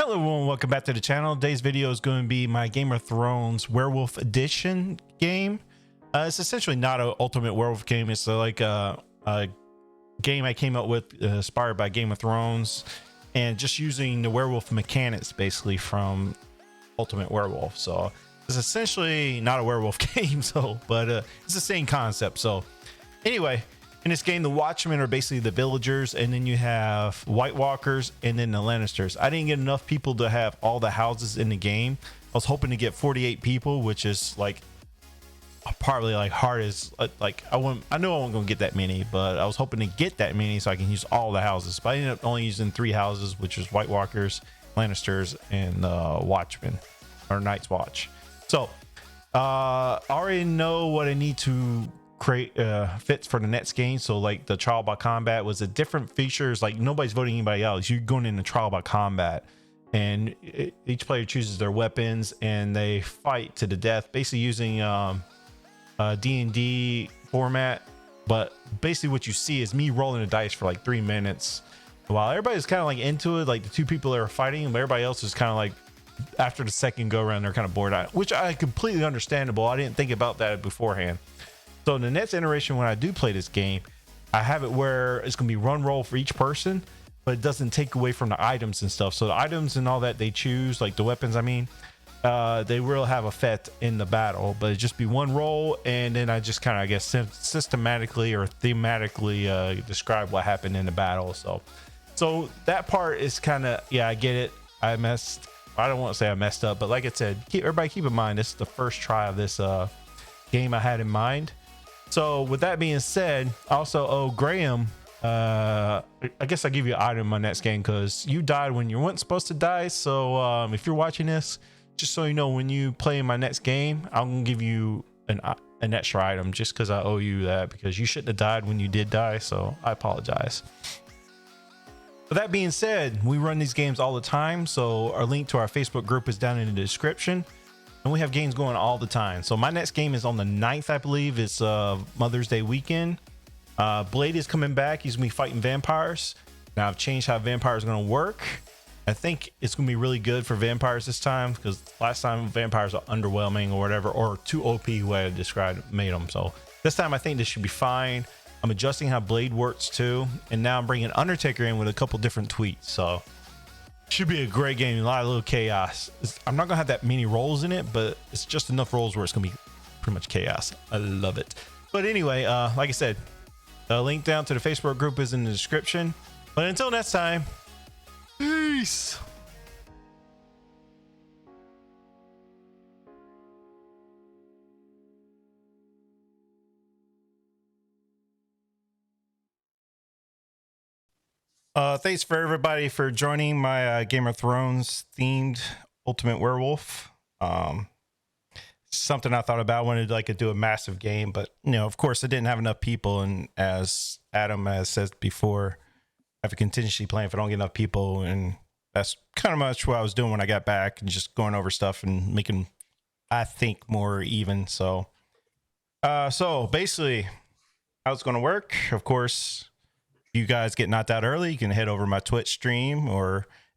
Hello everyone, welcome back to the channel. Today's video is going to be my Game of Thrones Werewolf Edition game. It's essentially not an Ultimate Werewolf game. It's like a game I came up with inspired by Game of Thrones and just using the werewolf mechanics basically from Ultimate Werewolf. So it's essentially not a werewolf game, but it's the same concept. So anyway, in this game, the Watchmen are basically the villagers, and then you have White Walkers and then the Lannisters. I didn't get enough people to have all the houses in the game. I was hoping to get 48 people, which is like probably like hard as like I know I wasn't gonna get that many, but I was hoping to get that many so I can use all the houses. But I ended up only using 3 houses, which is White Walkers, Lannisters, and Watchmen or Night's Watch. So I already know what I need to create fits for the next game. So like the trial by combat was a different features, like nobody's voting anybody else. You're going into trial by combat, and each player chooses their weapons and they fight to the death, basically using D&D format. But basically what you see is me rolling the dice for like 3 minutes while everybody's kind of like into it, like the 2 people that are fighting, but everybody else is kind of like, after the second go around, they're kind of bored out, which I completely understandable. I didn't think about that beforehand. So in the next iteration, when I do play this game, I have it where it's going to be run roll for each person, but it doesn't take away from the items and stuff. So the items and all that they choose, like the weapons, I mean, they will have effect in the battle, but it just be one roll. And then I just kind of, I guess, systematically or thematically describe what happened in the battle. So that part is kind of, yeah, I get it. I don't want to say I messed up, but like I said, everybody keep in mind, this is the first try of this game I had in mind. So with that being said, also owe Graham, I guess I'll give you an item in my next game because you died when you weren't supposed to die. So if you're watching this, just so you know, when you play in my next game, I'm gonna give you an extra item just because I owe you that, because you shouldn't have died when you did die. So I apologize. With that being said, we run these games all the time. So our link to our Facebook group is down in the description. And we have games going all the time. So my next game is on the 9th, I believe. It's Mother's Day weekend. Blade is coming back. He's gonna be fighting vampires. Now I've changed how vampires are gonna work. I think it's gonna be really good for vampires this time, because last time vampires are underwhelming or whatever, or too OP, way I made them. So this time I think this should be fine. I'm adjusting how Blade works too, and now I'm bringing Undertaker in with a couple different tweaks. So should be a great game. A lot of little chaos. I'm not gonna have that many rolls in it, but it's just enough rolls where it's gonna be pretty much chaos. I love it. But anyway, like I said, the link down to the Facebook group is in the description. But until next time, peace. Thanks for everybody for joining my Game of Thrones themed Ultimate Werewolf. Something I thought about, wanted to do a massive game, but you know, of course, I didn't have enough people, and as Adam has said before, I have a contingency plan if I don't get enough people, and that's kind of much what I was doing when I got back, and just going over stuff and making, I think, more even. So basically, how it's going to work, of course. You guys get knocked out early, you can head over my Twitch stream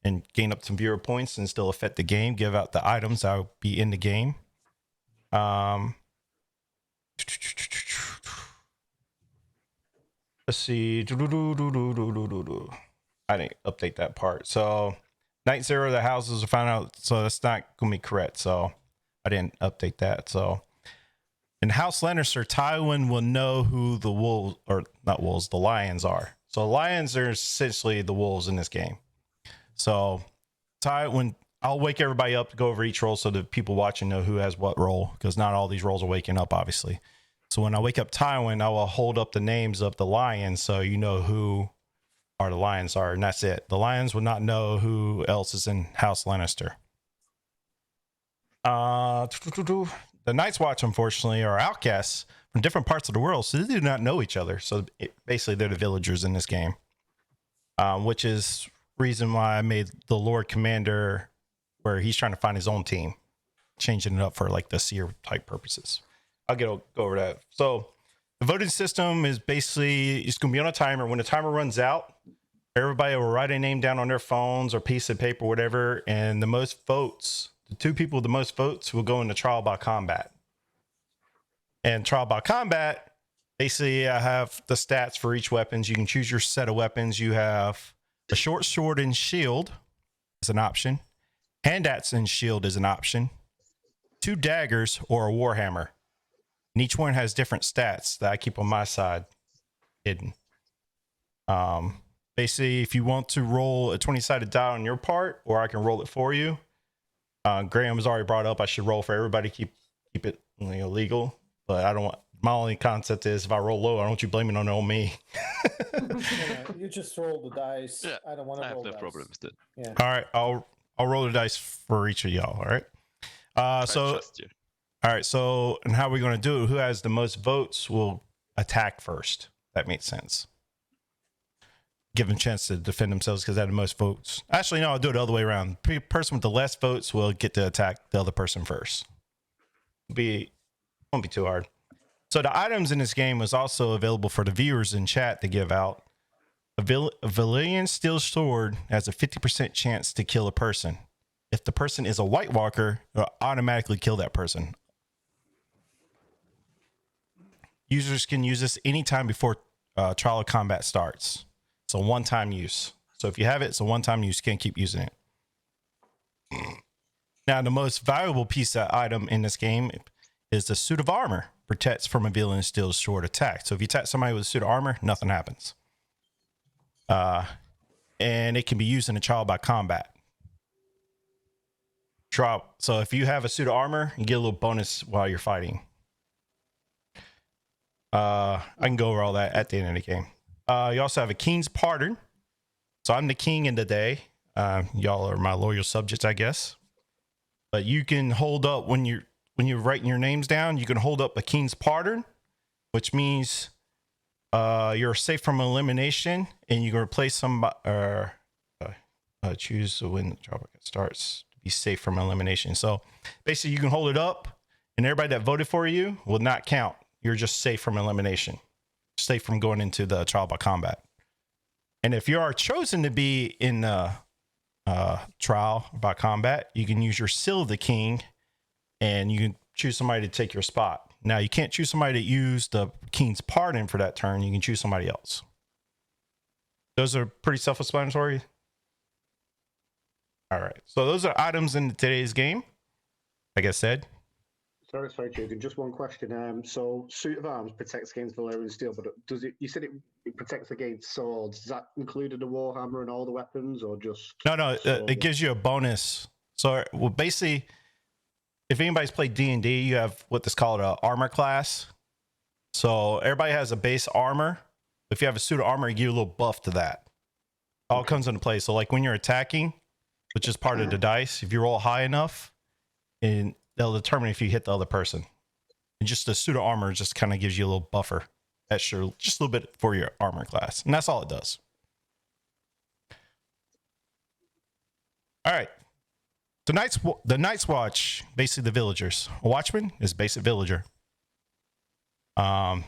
and gain up some viewer points and still affect the game, give out the items that will be in the game. Let's see. I didn't update that part. So night 0, the houses are found out, so that's not gonna be correct, so I didn't update that. So in House Lannister, Tywin will know who the wolves, or not wolves, the lions are. So lions are essentially the wolves in this game. So when I'll wake everybody up to go over each role so the people watching know who has what role, because not all these roles are waking up, obviously. So when I wake up Tywin, I will hold up the names of the lions so you know who the lions are, and that's it. The lions will not know who else is in House Lannister. The Night's Watch, unfortunately, are outcasts from different parts of the world, so they do not know each other. So basically, they're the villagers in this game, which is reason why I made the Lord Commander, where he's trying to find his own team, changing it up for like the seer type purposes. I'll go over that. So the voting system is basically, it's going to be on a timer. When the timer runs out, Everybody will write a name down on their phones or piece of paper, whatever, and the most votes, the two people with the most votes will go into trial by combat. And trial by combat, basically, I have the stats for each weapons. You can choose your set of weapons. You have a short sword and shield is an option. Hand axe and shield is an option. 2 daggers or a warhammer. And each one has different stats that I keep on my side hidden. Basically, if you want to roll a 20-sided die on your part, or I can roll it for you. Graham has already brought up I should roll for everybody, keep it legal. But I don't want, my only concept is if I roll low, I don't want you blaming on me. You just roll the dice. Yeah, I don't want to roll no dice. problem with it. Yeah. All right, I'll roll the dice for each of y'all. All right. So trust you. all right. So and how are we going to do it? Who has the most votes will attack first. That makes sense. Give them a chance to defend themselves because they had the most votes. Actually, no, I'll do it the other way around. Person with the less votes will get to attack the other person first. Won't be too hard. So the items in this game was also available for the viewers in chat to give out. A Valyrian steel sword has a 50% chance to kill a person. If the person is a White Walker, it'll automatically kill that person. Users can use this anytime before trial of combat starts. It's a one-time use. So if you have it, it's a one-time use. You can't keep using it. Now, the most valuable piece of item in this game is the suit of armor. Protects from a villain steel sword attack. So if you attack somebody with a suit of armor, nothing happens. And it can be used in a trial by combat. So if you have a suit of armor, you get a little bonus while you're fighting. I can go over all that at the end of the game. You also have a king's pardon. So I'm the king in the day. Y'all are my loyal subjects, I guess. But you can hold up when you're writing your names down. You can hold up a king's pardon, which means you're safe from elimination, and you can replace somebody. Choose when the trial starts to be safe from elimination. So basically, you can hold it up, and everybody that voted for you will not count. You're just safe from elimination, safe from going into the trial by combat. And if you are chosen to be in the trial by combat, you can use your Seal of the King, and you can choose somebody to take your spot. Now, you can't choose somebody to use the King's Pardon for that turn. You can choose somebody else. Those are pretty self-explanatory. All right. So those are items in today's game. Like I said. Sorry, Jaden. Just one question. So, suit of arms protects against Valyrian steel, but does it? You said it protects against swords. Does that include the warhammer and all the weapons, or just? No. It gives you a bonus. So, well, basically, if anybody's played D&D, you have what's called an armor class. So everybody has a base armor. If you have a suit of armor, you get a little buff to that. All comes into play. So, like when you're attacking, which is part of the dice, if you roll high enough, and they'll determine if you hit the other person. And just the suit of armor just kind of gives you a little buffer, extra, just a little bit for your armor class. And that's all it does. All right. The Night's Watch, basically the villagers. A watchman is a basic villager. The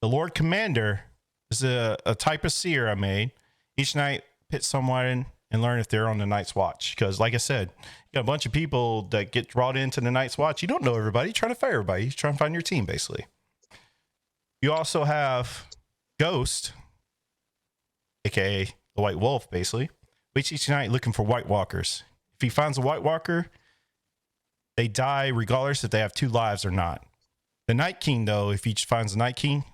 Lord Commander is a type of seer I made. Each night, pit someone and learn if they're on the Night's Watch. Because, like I said, you got a bunch of people that get brought into the Night's Watch. You don't know everybody. You're trying to find everybody. You're trying to find your team, basically. You also have Ghost, aka the White Wolf, basically. Waits each night looking for White Walkers. If he finds a White Walker, they die regardless if they have 2 lives or not. The Night King, though, if he finds the Night King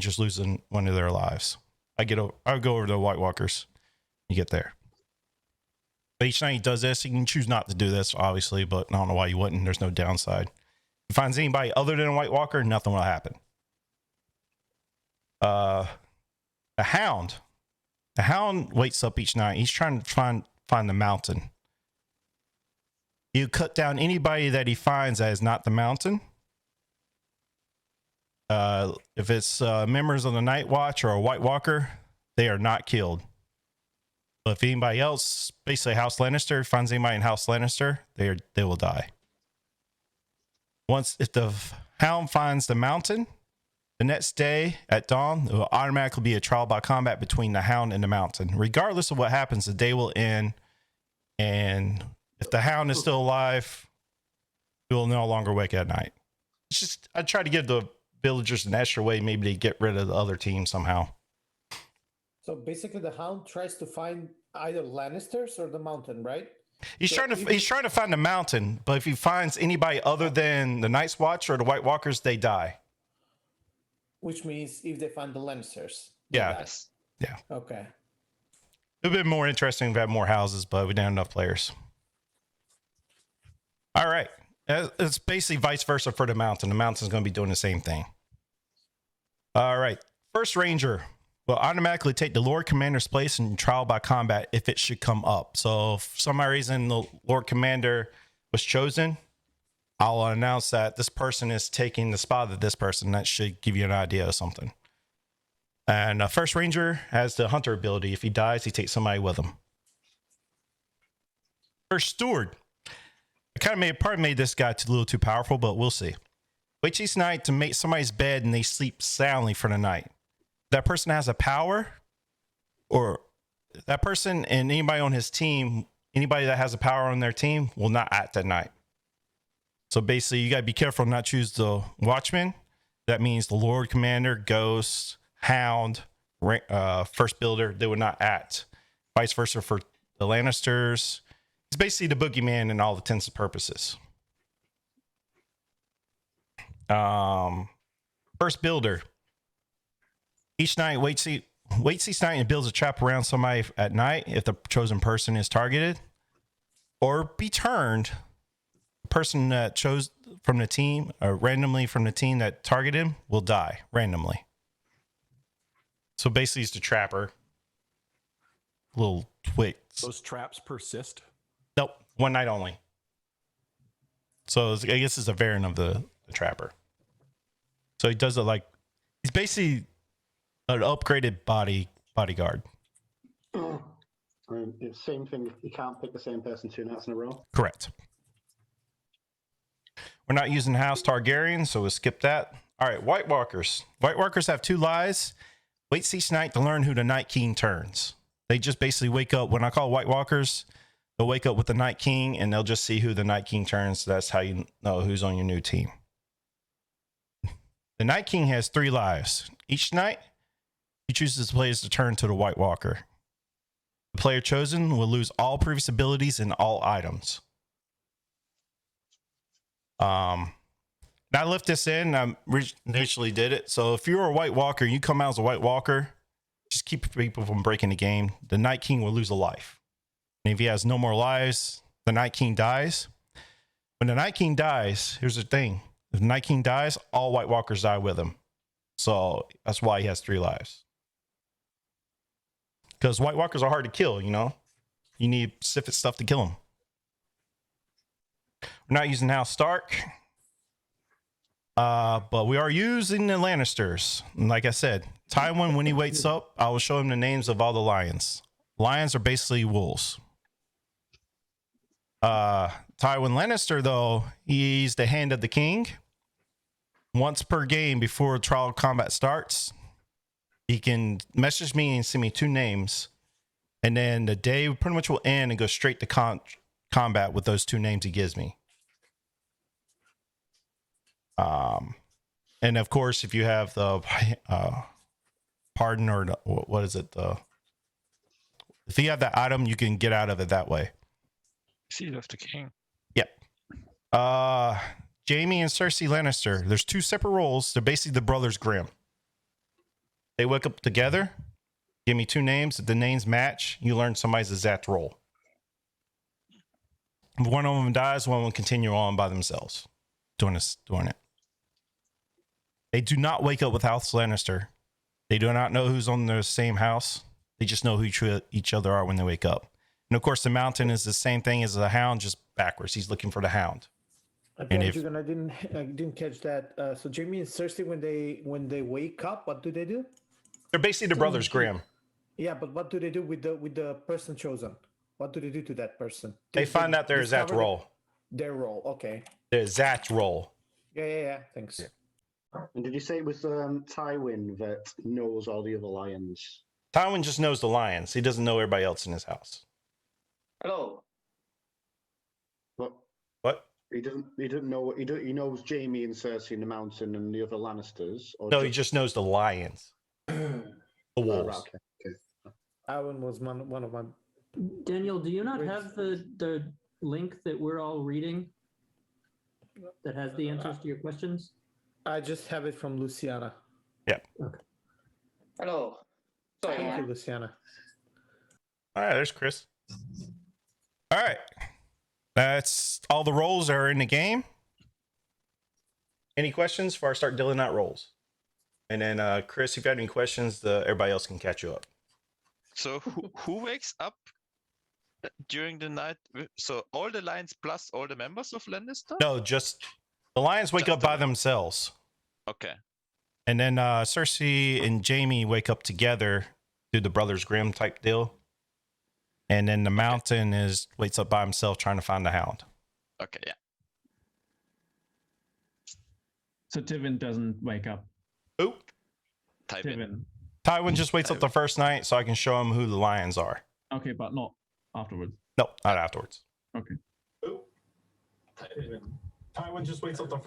just loses one of their lives. I'll go over the White Walkers. You get there. But each night he does this. You can choose not to do this, obviously, but I don't know why you wouldn't. There's no downside. If he finds anybody other than a White Walker, nothing will happen. A Hound. The Hound wakes up each night. He's trying to find the mountain. You cut down anybody that he finds that is not the mountain. If it's members of the Night Watch or a White Walker, they are not killed. But if anybody else, basically House Lannister, finds anybody in House Lannister, they will die. If the Hound finds the mountain, The next day at dawn, it will automatically be a trial by combat between the hound and the mountain. Regardless of what happens, the day will end. And if the hound is still alive, he will no longer wake at night. It's just, I try to give the villagers an extra way, maybe to get rid of the other team somehow. So basically, the Hound tries to find either Lannisters or the mountain, right? He's So trying to find the mountain, but if he finds anybody other than the Night's Watch or the White Walkers, they die. Which means if they find the Lannisters, they Yeah. die. Yeah. Okay. It would have been more interesting if we had more houses, but we didn't have enough players. All right. It's basically vice versa for the mountain. The mountain's going to be doing the same thing. All right. First Ranger will automatically take the Lord Commander's place in trial by combat if it should come up. So if for some reason the Lord Commander was chosen, I'll announce that this person is taking the spot of this person. That should give you an idea of something. And First Ranger has the Hunter ability. If he dies, he takes somebody with him. First Steward. I kind of made this guy a little too powerful, but we'll see. Waits each night to make somebody's bed and they sleep soundly for the night. That person has a power, or that person and anybody on his team, anybody that has a power on their team will not act at night. So basically, you got to be careful not choose the Watchman. That means the Lord Commander, Ghost, Hound, First Builder, they would not act. Vice versa for the Lannisters. It's basically the boogeyman in all intents and purposes. First Builder. Each night, waits each night and builds a trap around somebody at night if the chosen person is targeted. Or be turned. The person that chose from the team, or randomly from the team that targeted him, will die randomly. So basically, he's the trapper. Little twits. Those traps persist? Nope, one night only. So I guess it's a variant of the trapper. So he does it like, he's basically an upgraded bodyguard. It's same thing. You can't pick the same person 2 nights in a row. Correct. We're not using House Targaryen, so we'll skip that. All right, White Walkers. White Walkers have 2 lives. Waits each night to learn who the Night King turns. They just basically wake up. When I call White Walkers, they'll wake up with the Night King, and they'll just see who the Night King turns. That's how you know who's on your new team. The Night King has 3 lives. Each night, he chooses the players to turn to the White Walker. The player chosen will lose all previous abilities and all items. Now I left this in. I initially did it. So if you're a White Walker and you come out as a White Walker, just keep people from breaking the game. The Night King will lose a life. And if he has no more lives, the Night King dies. When the Night King dies, here's the thing. If the Night King dies, all White Walkers die with him. So that's why he has 3 lives. Because White Walkers are hard to kill, you know? You need specific stuff to kill them. We're not using House Stark. But we are using the Lannisters. And like I said, Tywin, when he wakes up, I will show him the names of all the lions. Lions are basically wolves. Tywin Lannister, though, he's the hand of the king. Once per game before trial combat starts, he can message me and send me 2 names. And then the day pretty much will end and go straight to combat with those 2 names he gives me. And of course, if you have the pardon or the, what is it? If you have that item, you can get out of it that way. Seed of the King. Yep. Jaime and Cersei Lannister. There's 2 separate roles. They're basically the brothers Grimm. They wake up together. Give me 2 names. If the names match, you learn somebody's exact role. If one of them dies, one will continue on by themselves doing it. They do not wake up with House Lannister. They do not know who's on the same house. They just know who each other are when they wake up. And of course, the Mountain is the same thing as the Hound, just backwards. He's looking for the Hound. I didn't catch that. So Jaime and Cersei, when they wake up, what do they do? They're basically the brothers Grimm. Yeah, but what do they do with the person chosen? What do they do to that person? They find out their exact role. Their role, okay. Their exact role. Yeah. Thanks. Yeah. And did you say it was Tywin that knows all the other lions? Tywin just knows the lions. He doesn't know everybody else in his house. Hello. But What? he doesn't know. He knows Jamie and Cersei in the mountain and the other Lannisters. Or No, he just knows the lions. The Oh, wolves. right, okay. Alan was one of my. Daniel, do you not Which- have the link that we're all reading that has the answers to your questions? I just have it from Luciana. Hello. Sorry. Thank you, Luciana. All right, there's Chris. All right. That's all the roles are in the game. Any questions before I start dealing out roles? And then, Chris, if you have any questions, everybody else can catch you up. So who wakes up during the night? So all the lions plus all the members of Lannister? No, just the lions wake Just up the by lions. themselves. Okay. And then Cersei and Jamie wake up together, do the Brothers Grimm type deal. And then the mountain waits up by himself trying to find the hound. Okay, yeah. So Tivin doesn't wake up. Oop. Type in. Tivin. Tywin just waits up the first night so I can show him who the lions are. Okay, but not afterwards. Nope, not afterwards. Okay. Tywin just waits up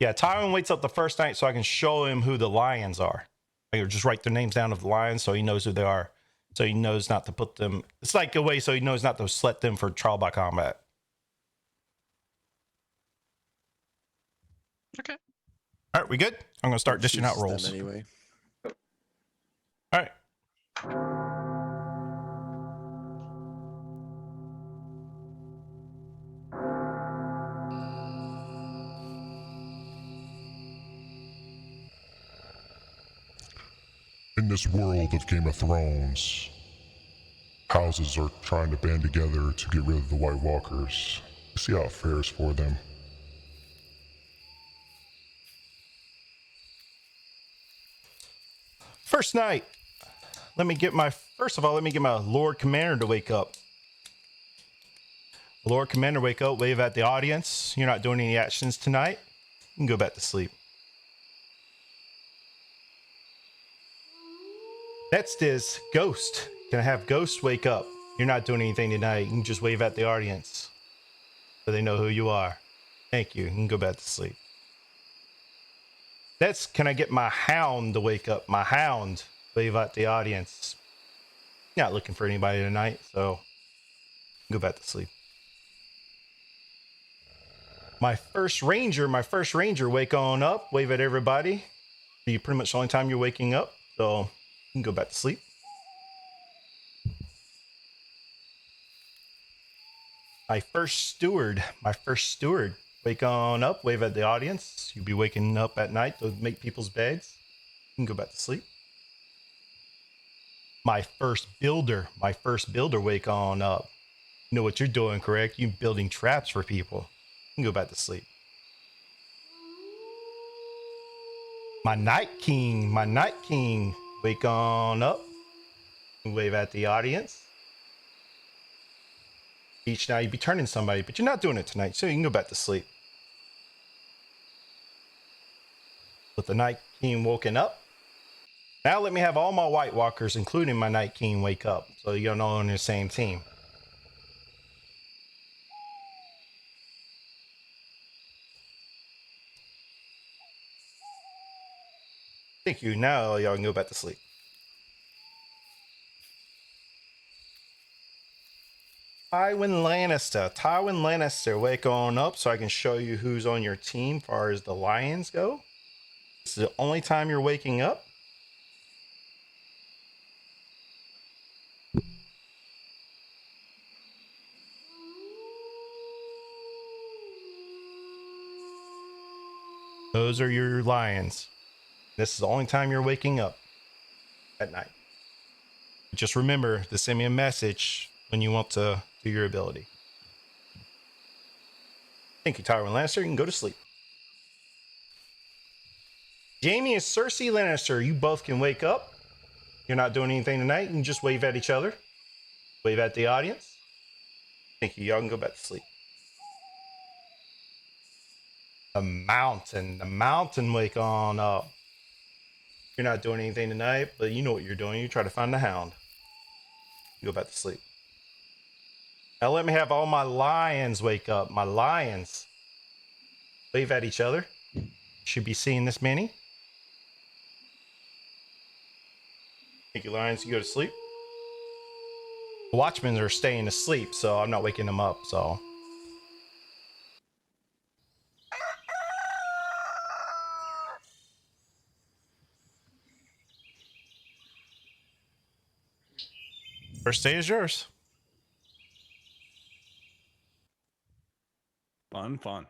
Yeah, Tywin waits up the first night so I can show him who the lions are. I just write their names down of the lions so he knows who they are. So he knows not to put them. It's like a way so he knows not to select them for trial by combat. Okay. All right, we good? I'm gonna start dishing out Chooses them rolls. anyway. All right. In this world of Game of Thrones, houses are trying to band together to get rid of the White Walkers. See how it fares for them. First night. First of all, let me get my Lord Commander to wake up. Lord Commander, wake up, wave at the audience. You're not doing any actions tonight. You can go back to sleep. Next is Ghost. Can I have Ghost wake up? You're not doing anything tonight. You can just wave at the audience so they know who you are. Thank you. You can go back to sleep. Next, can I get my Hound to wake up? My Hound, wave at the audience. Not looking for anybody tonight, so go back to sleep. My first ranger, wake on up, wave at everybody. Be pretty much the only time you're waking up, so you can go back to sleep. My first steward, wake on up, wave at the audience. You'll be waking up at night to make people's beds. You can go back to sleep. My first builder, wake on up. You know what you're doing, correct? You're building traps for people. You can go back to sleep. My Night King, wake on up. Wave at the audience. Each night you'd be turning somebody, but you're not doing it tonight, so you can go back to sleep. With the Night King woken up. Now let me have all my White Walkers, including my Night King, wake up, so you're not on the same team. Thank you. Now y'all can go back to sleep. Tywin Lannister, wake on up so I can show you who's on your team as far as the Lions go. This is the only time you're waking up. Those are your Lions. This is the only time you're waking up at night. Just remember to send me a message when you want to do your ability. Thank you, Tywin Lannister. You can go to sleep. Jamie and Cersei Lannister, you both can wake up. You're not doing anything tonight. You can just wave at each other. Wave at the audience. Thank you. Y'all can go back to sleep. The mountain, wake on up. You're not doing anything tonight, but you know what you're doing. You try to find the hound. You go back to sleep. Now let me have all my lions wake up. My lions. Wave at each other. Should be seeing this many. Thank you, lions. You go to sleep. The watchmen are staying asleep, so I'm not waking them up, so. First day is yours. Fun.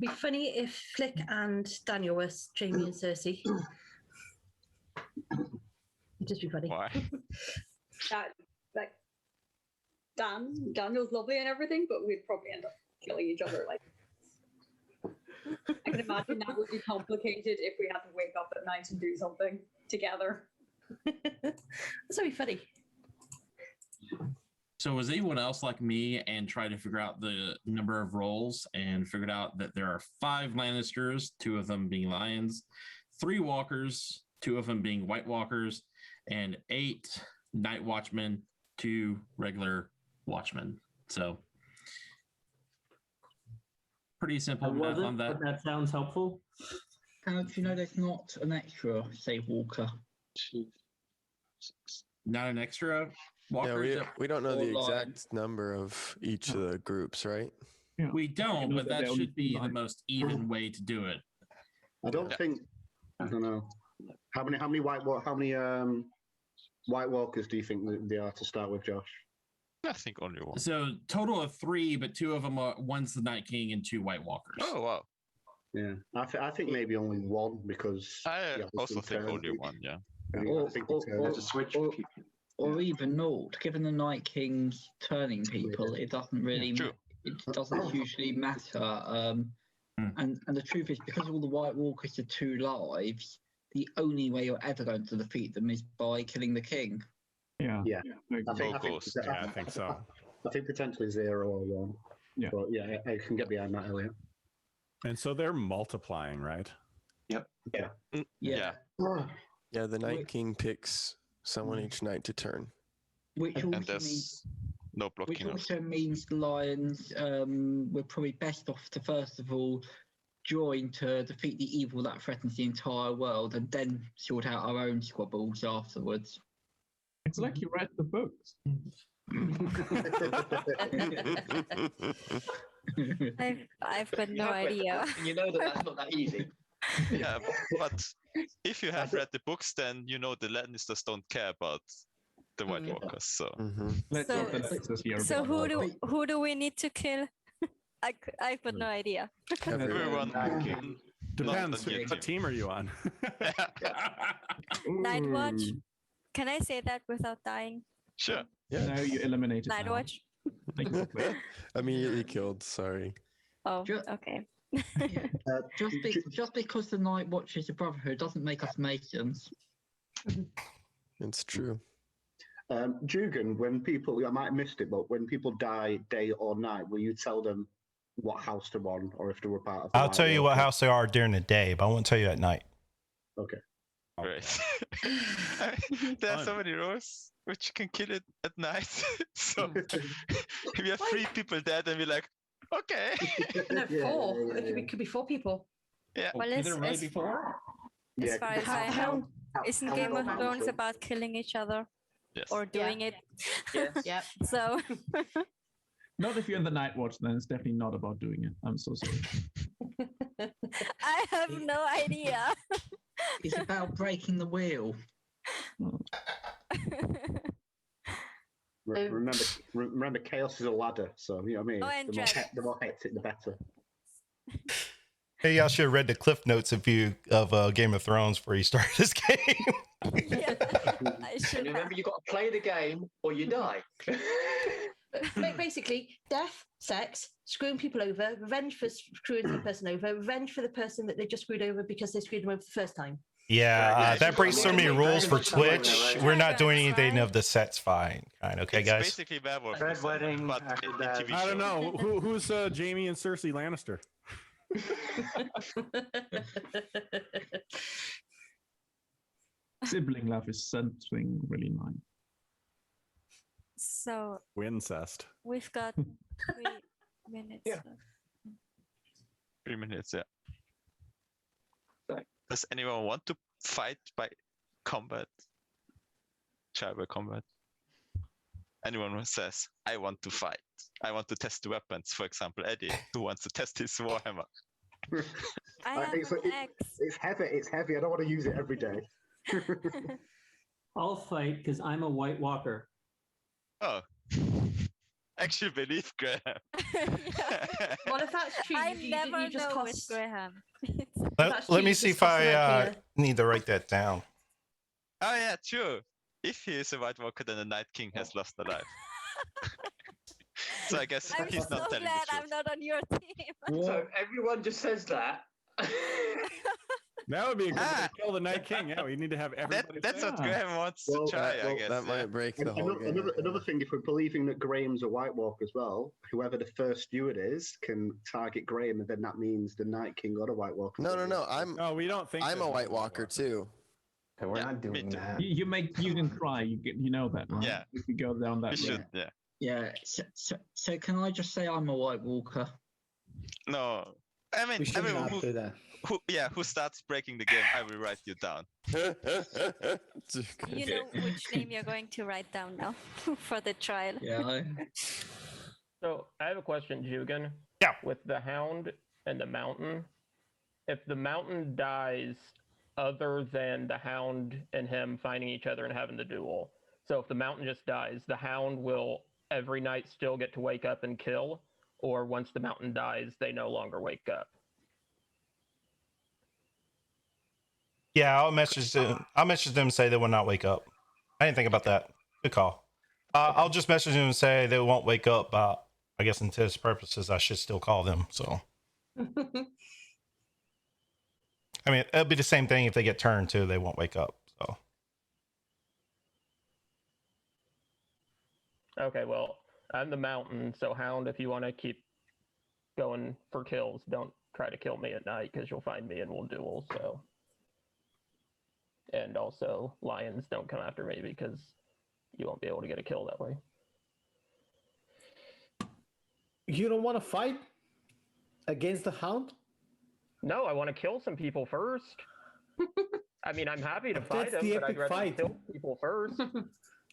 Be funny if Flick and Daniel were Jamie and Cersei. It'd just be funny. Why? Like Daniel's lovely and everything, but we'd probably end up killing each other. Like, I can imagine that would be complicated if we had to wake up at night and do something together. That's be funny. So was anyone else like me and tried to figure out the number of rolls and figured out that there are 5 Lannisters, 2 of them being lions, 3 walkers, 2 of them being White Walkers, and 8 night watchmen, 2 regular watchmen. So pretty simple math on that. That sounds helpful. How do you know there's not an extra, say, walker? Not an extra walker? Yeah, we don't know the exact number of each of the groups, right? Yeah. We don't, but that should be the most even way to do it. I don't think. I don't know. How many White Walkers do you think they are to start with, Josh? I think only one. So total of 3, but 2 of them are one's the Night King and 2 White Walkers. Oh wow. Yeah, I think maybe only one because I also think only one. Yeah. Or even not, given the Night King's turning people, it doesn't really, it doesn't usually matter. And the truth is, because all the White Walkers are 2 lives, the only way you're ever going to defeat them is by killing the king. Yeah. I think so. I think potentially 0 or 1. Yeah. But yeah, I can get behind that earlier. And so they're multiplying, right? Yep. Yeah. Yeah, the Night King picks someone each night to turn. Which And also there's means, no blocking. which also means the Lions we're probably best off to first of all join to defeat the evil that threatens the entire world, and then sort out our own squabbles afterwards. It's like you read the books. I've got no idea. You know that's not that easy. Yeah, but if you have read the books, then you know the Lannisters don't care about the White Walkers. So, So who do we need to kill? I've got no idea. Everyone. Depends. What team are you on? Night Watch. Can I say that without dying? Sure. Yeah. No, you eliminated Night Watch. Immediately killed. Sorry. Oh, okay. Just because the Night Watch is a brotherhood doesn't make us Masons. It's true. Jugan, when people, I might have missed it, but when people die day or night, will you tell them what house they're on or if they were part of the I'll tell you what house they are during the day, but I won't tell you at night. Okay. Great. There are so many rows which you can kill it at night. So if you have 3 people dead, and we're like, okay. No, 4. It could be 4 people. Yeah. Well, as far as I know, isn't Game of Thrones about killing each other? Yes. Or doing it? Yeah. So. Not if you're in the Night Watch, then it's definitely not about doing it. I'm so sorry. I have no idea. It's about breaking the wheel. Remember, chaos is a ladder, so you know what I mean. Oh, and the more hectic, the better. Hey, y'all should have read the cliff notes of Game of Thrones before you started this game. I should. And remember, you got to play the game or you die. Basically, death, sex, screwing people over, revenge for screwing the person over, revenge for the person that they just screwed over because they screwed them over the first time. Yeah, that breaks so many rules for Dragon Twitch. right? We're not doing Dragons, anything right? of the sets fine. Kind, okay, It's guys. basically werewolf, Red wedding but after in that. TV I don't show. know who's Jamie and Cersei Lannister. Sibling love is something really nice. So Wincest. we've got 3 minutes. Yeah. left. 3 minutes, yeah. Does anyone want to fight by combat? Tribal combat? Anyone who says, I want to fight. I want to test the weapons. For example, Eddie, who wants to test his Warhammer. I have It's, an it- axe. it's heavy. It's heavy. I don't want to use it every day. I'll fight because I'm a White Walker. Oh. Actually believe Graham. Well, if that's true, I you never just know with cost. Graham. Let me see if I need to write that down. Oh yeah, true. If he is a White Walker, then the Night King has lost a life. So I guess I'm he's so not telling glad the truth. I'm not on your team. So everyone just says that. That would be a good way to kill the Night King. Yeah, we need to have everybody. That's say what it. Graham wants to try, I guess. That yeah. might break the whole game. Another thing, if we're believing that Graham's a White Walker as well, whoever the first steward is can target Graham, and then that means the Night King got a White Walker. No, No, we don't think. I'm that a he's White Walker too. Okay, we're Yeah, not me doing too. that. You can try. You know that, right? Yeah. If you go down that We road. should, yeah. Yeah. So can I just say I'm a White Walker? No. I mean, We should not who, do that. who starts breaking the game, I will write you down. You know which name you're going to write down now for the trial. Yeah. So I have a question, Jugan. Yeah. With the Hound and the Mountain, if the Mountain dies other than the Hound and him finding each other and having the duel, so if the Mountain just dies, the Hound will every night still get to wake up and kill, or once the Mountain dies, they no longer wake up? Yeah, I'll message them. I'll message them and say they will not wake up. I didn't think about that. Good call. I'll just message them and say they won't wake up. I guess in test purposes, I should still call them. So, I mean, it'll be the same thing if they get turned too. They won't wake up. So, Okay, well, I'm the Mountain, so Hound, if you want to keep going for kills, don't try to kill me at night because you'll find me and we'll duel. So, and also Lions, don't come after me because you won't be able to get a kill that way. You don't want to fight against the Hound? No, I want to kill some people first. I mean, I'm happy to fight That's them, the but I'd epic rather fight. kill people first.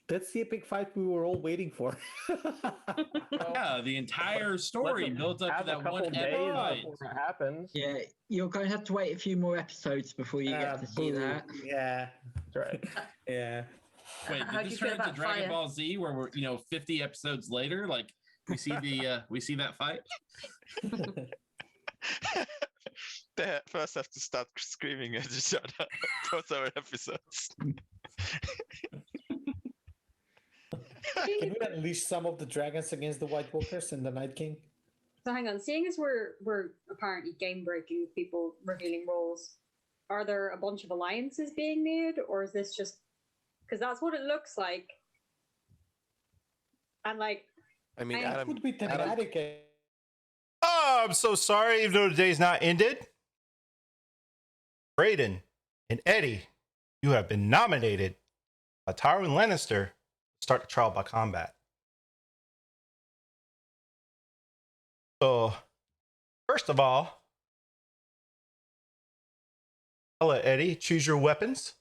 That's the epic fight we were all waiting for. Yeah, the entire story Let's built up to have a that couple one days epic fight. before it happens. Yeah. You're going to have to wait a few more episodes before you get to see boo. that. Yeah. That's right. Yeah. Wait, How did do this you turn feel into about Dragon fire? Ball Z where we're 50 episodes later? Like we see we see that fight? They first have to start screaming at each other for several episodes. Can we unleash some of the dragons against the White Walkers and the Night King? So hang on, seeing as we're apparently game breaking with people revealing roles, are there a bunch of alliances being made, or is this just because that's what it looks like? And like, I mean, I- Adam, Could be thematic. oh, I'm so sorry. Even though the day's not ended, Brayden and Eddie, you have been nominated by Tywin Lannister to start the trial by combat. So, first of all, I'll let Eddie choose your weapons.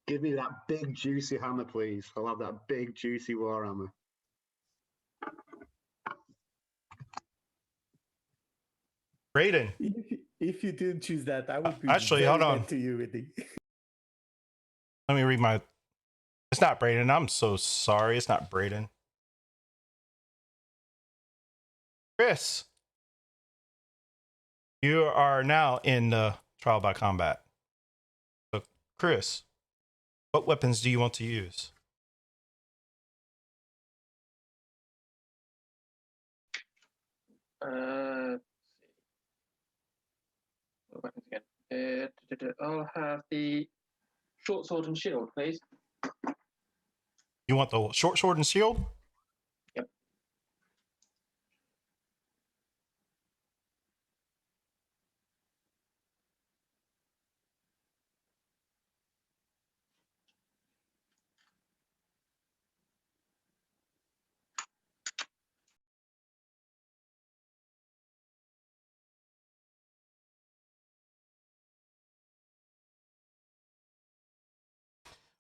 Give me that big juicy hammer, please. I'll have that big juicy war hammer. Brayden. If you didn't choose that, I would be Actually, very hold on. mad to you, Eddie. Let me read my. It's not Brayden. I'm so sorry. It's not Brayden. Chris, you are now in the trial by combat. So, Chris, what weapons do you want to use? the weapons again. I'll have the short sword and shield, please. You want the short sword and shield? Yep.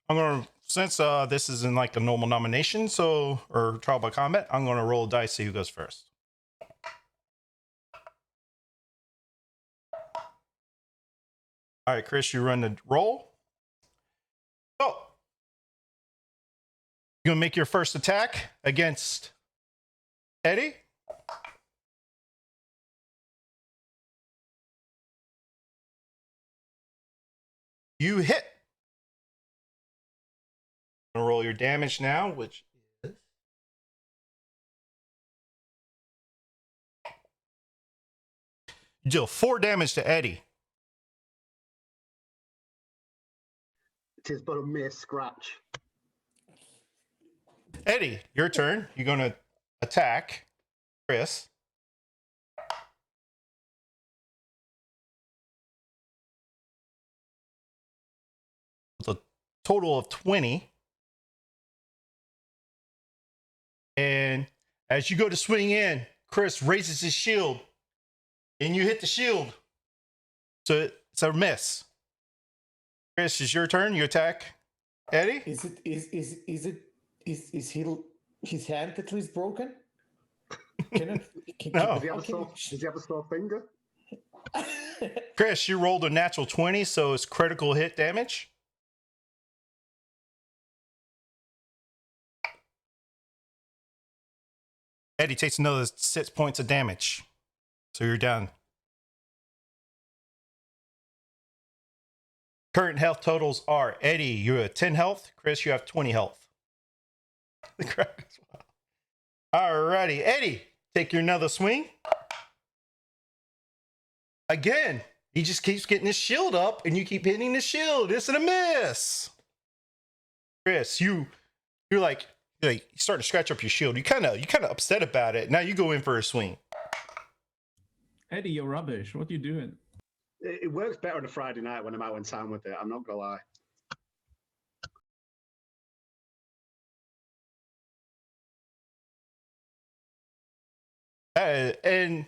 I'm gonna, since this is in like a normal nomination, so or trial by combat, I'm gonna roll a dice, see who goes first. All right, Chris, you run the roll. So you're gonna make your first attack against Eddie. You hit. I'm gonna roll your damage now, which is you deal 4 damage to Eddie. It is but a mere scratch. Eddie, your turn. You're gonna attack Chris. With a total of 20. And as you go to swing in, Chris raises his shield and you hit the shield. So it's a miss. Chris, it's your turn. You attack Eddie. Is his hand at least broken? No. Does he have a sore finger? Chris, you rolled a natural 20, so it's critical hit damage. Eddie takes another 6 points of damage. So you're down. Current health totals are Eddie, you have 10 health. Chris, you have 20 health. Alrighty, Eddie, take your another swing. Again, he just keeps getting his shield up and you keep hitting the shield. It's a miss. Chris, you're like you start to scratch up your shield. You kind of upset about it. Now you go in for a swing. Eddie, you're rubbish. What are you doing? It works better on a Friday night when I'm out in town with it. I'm not gonna lie. And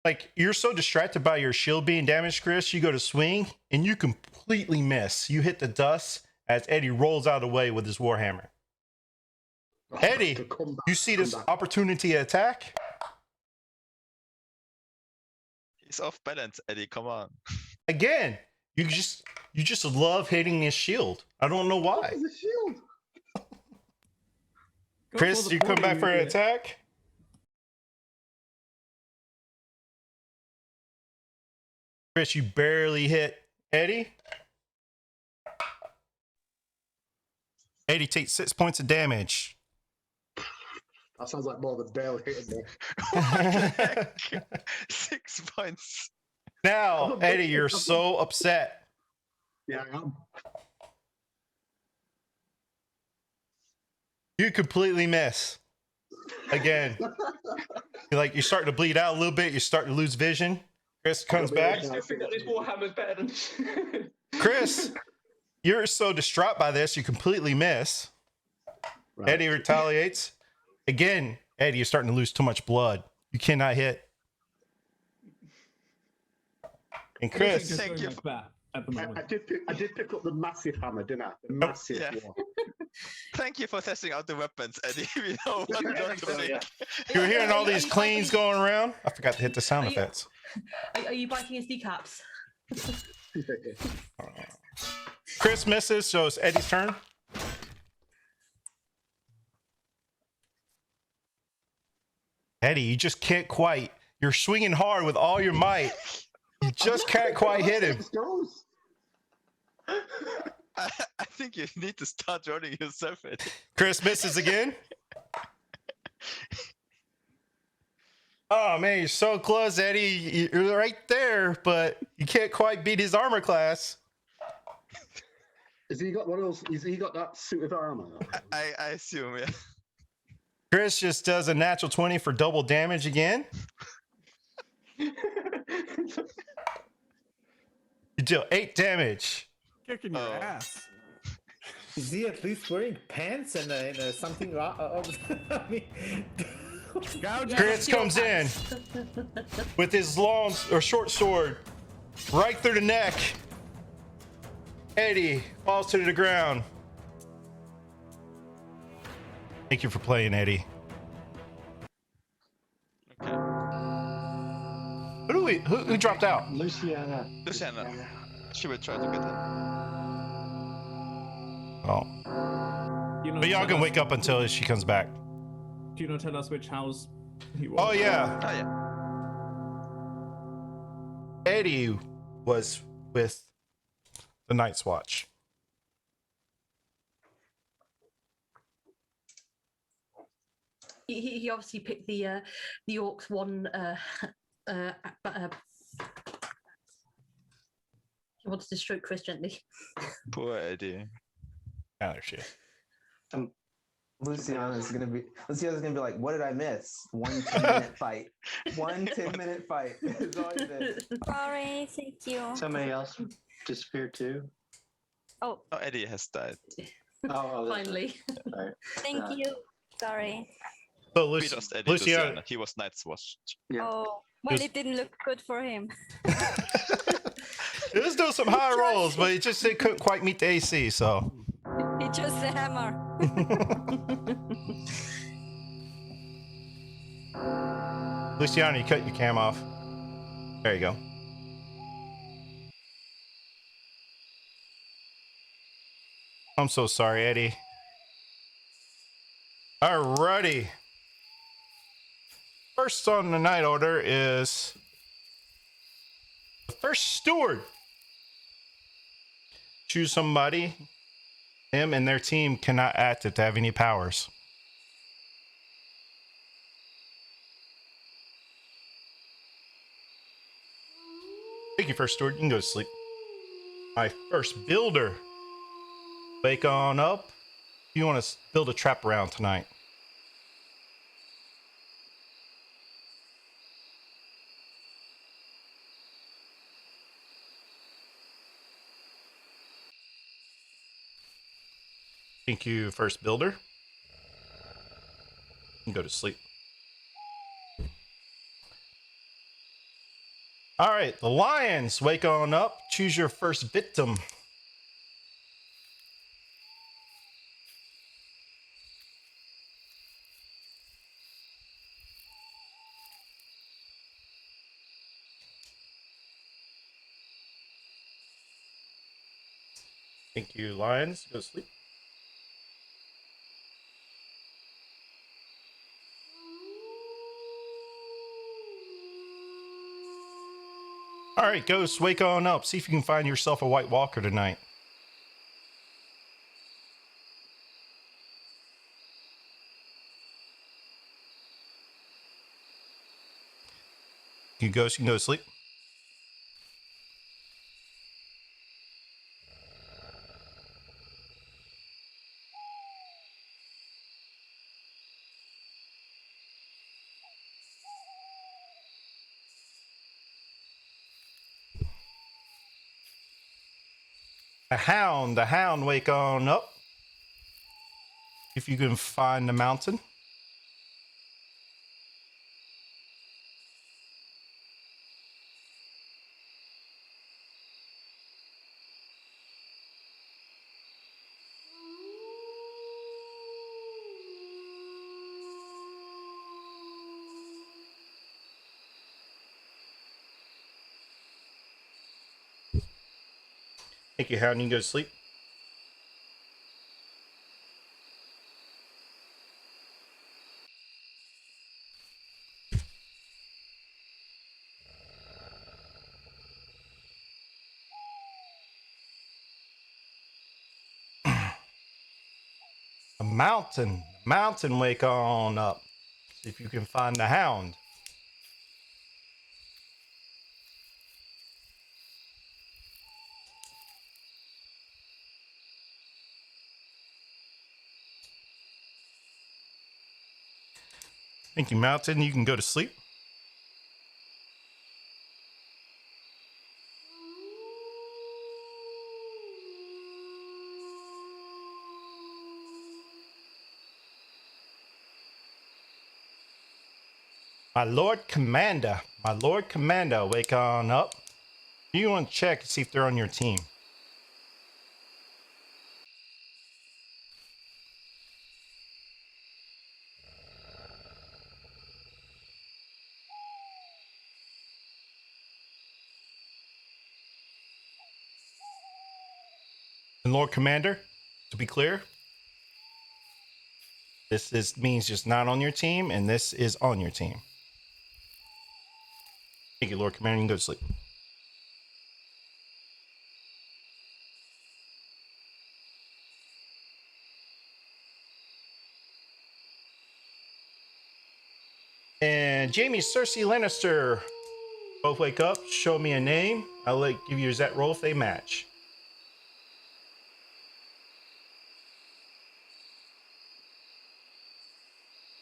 like you're so distracted by your shield being damaged, Chris, you go to swing and you completely miss. You hit the dust as Eddie rolls out of the way with his warhammer. Eddie, you see this opportunity to attack? He's off balance, Eddie. Come on. Again, you just love hitting his shield. I don't know why. The shield. Chris, you come back for an attack? Chris, you barely hit Eddie. Eddie takes 6 points of damage. That sounds like more than barely hitting me. 6 points. Now, Eddie, you're so upset. Yeah, I am. You completely miss. Again. You're starting to bleed out a little bit. You're starting to lose vision. Chris comes back. I think that this Warhammer's better than. Chris, you're so distraught by this, you completely miss. Right. Eddie retaliates. Again, Eddie, you're starting to lose too much blood. You cannot hit. And Chris, thank you. At the moment. I did pick up the massive hammer, didn't I? The massive one. Thank you for testing out the weapons, Eddie. We know what not to pick. You're hearing all these cleans going around? I forgot to hit the sound effects. Are you biting his kneecaps? Chris misses, so it's Eddie's turn. Eddie, you just can't quite. You're swinging hard with all your might. You just can't quite hit him. I think you need to start running yourself, Eddie. Chris misses again. Oh man, you're so close, Eddie. You're right there, but you can't quite beat his armor class. Has he got one of those? Has he got that suit of armor? I assume, yeah. Chris just does a natural 20 for double damage again. You deal 8 damage. Kicking your ass. Is he at least wearing pants and something? I mean, Chris comes in with his long or short sword right through the neck. Eddie falls to the ground. Thank you for playing, Eddie. Who dropped out? Luciana. She will try to get in. Oh. But y'all can wake up until she comes back. Do you not tell us which house he was? Oh yeah. Oh yeah. Eddie was with the Night's Watch. He obviously picked the Orcs one. He wanted to stroke Chris gently. Poor Eddie. Yeah, there she is. Luciana's gonna be like, what did I miss? 1 10-minute fight. 1 10-minute fight. It's all you did. Sorry, thank you. Somebody else disappeared too. Oh, Eddie has died. Oh, finally. thank you. Sorry. So We lost Eddie Luciana. He was Night's Watch. Oh, well, it didn't look good for him. It was doing some high rolls, but it couldn't quite meet the AC, so. He chose the hammer. Luciana, you cut your cam off. There you go. I'm so sorry, Eddie. Alrighty. First on the night order is the first steward. Choose somebody. Him and their team cannot act if they have any powers. Thank you, first steward. You can go to sleep. My first builder. Wake on up. You want to build a trap around tonight. Thank you, first builder. You can go to sleep. All right, the lions, wake on up. Choose your first victim. Thank you, lions. Go to sleep. All right, Ghost, wake on up. See if you can find yourself a White Walker tonight. You Ghost, you can go to sleep. The hound, wake on up. If you can find the mountain. Thank you, hound. You can go to sleep. Mountain, wake on up. See if you can find the hound. Thank you, Mountain. You can go to sleep. My Lord Commander, wake on up. You want to check and see if they're on your team. And Lord Commander, to be clear, this means just not on your team, and this is on your team. Thank you, Lord Commander. You can go to sleep. And Jamie, Cersei, Lannister, both wake up. Show me a name. I'll give you a Zet roll if they match.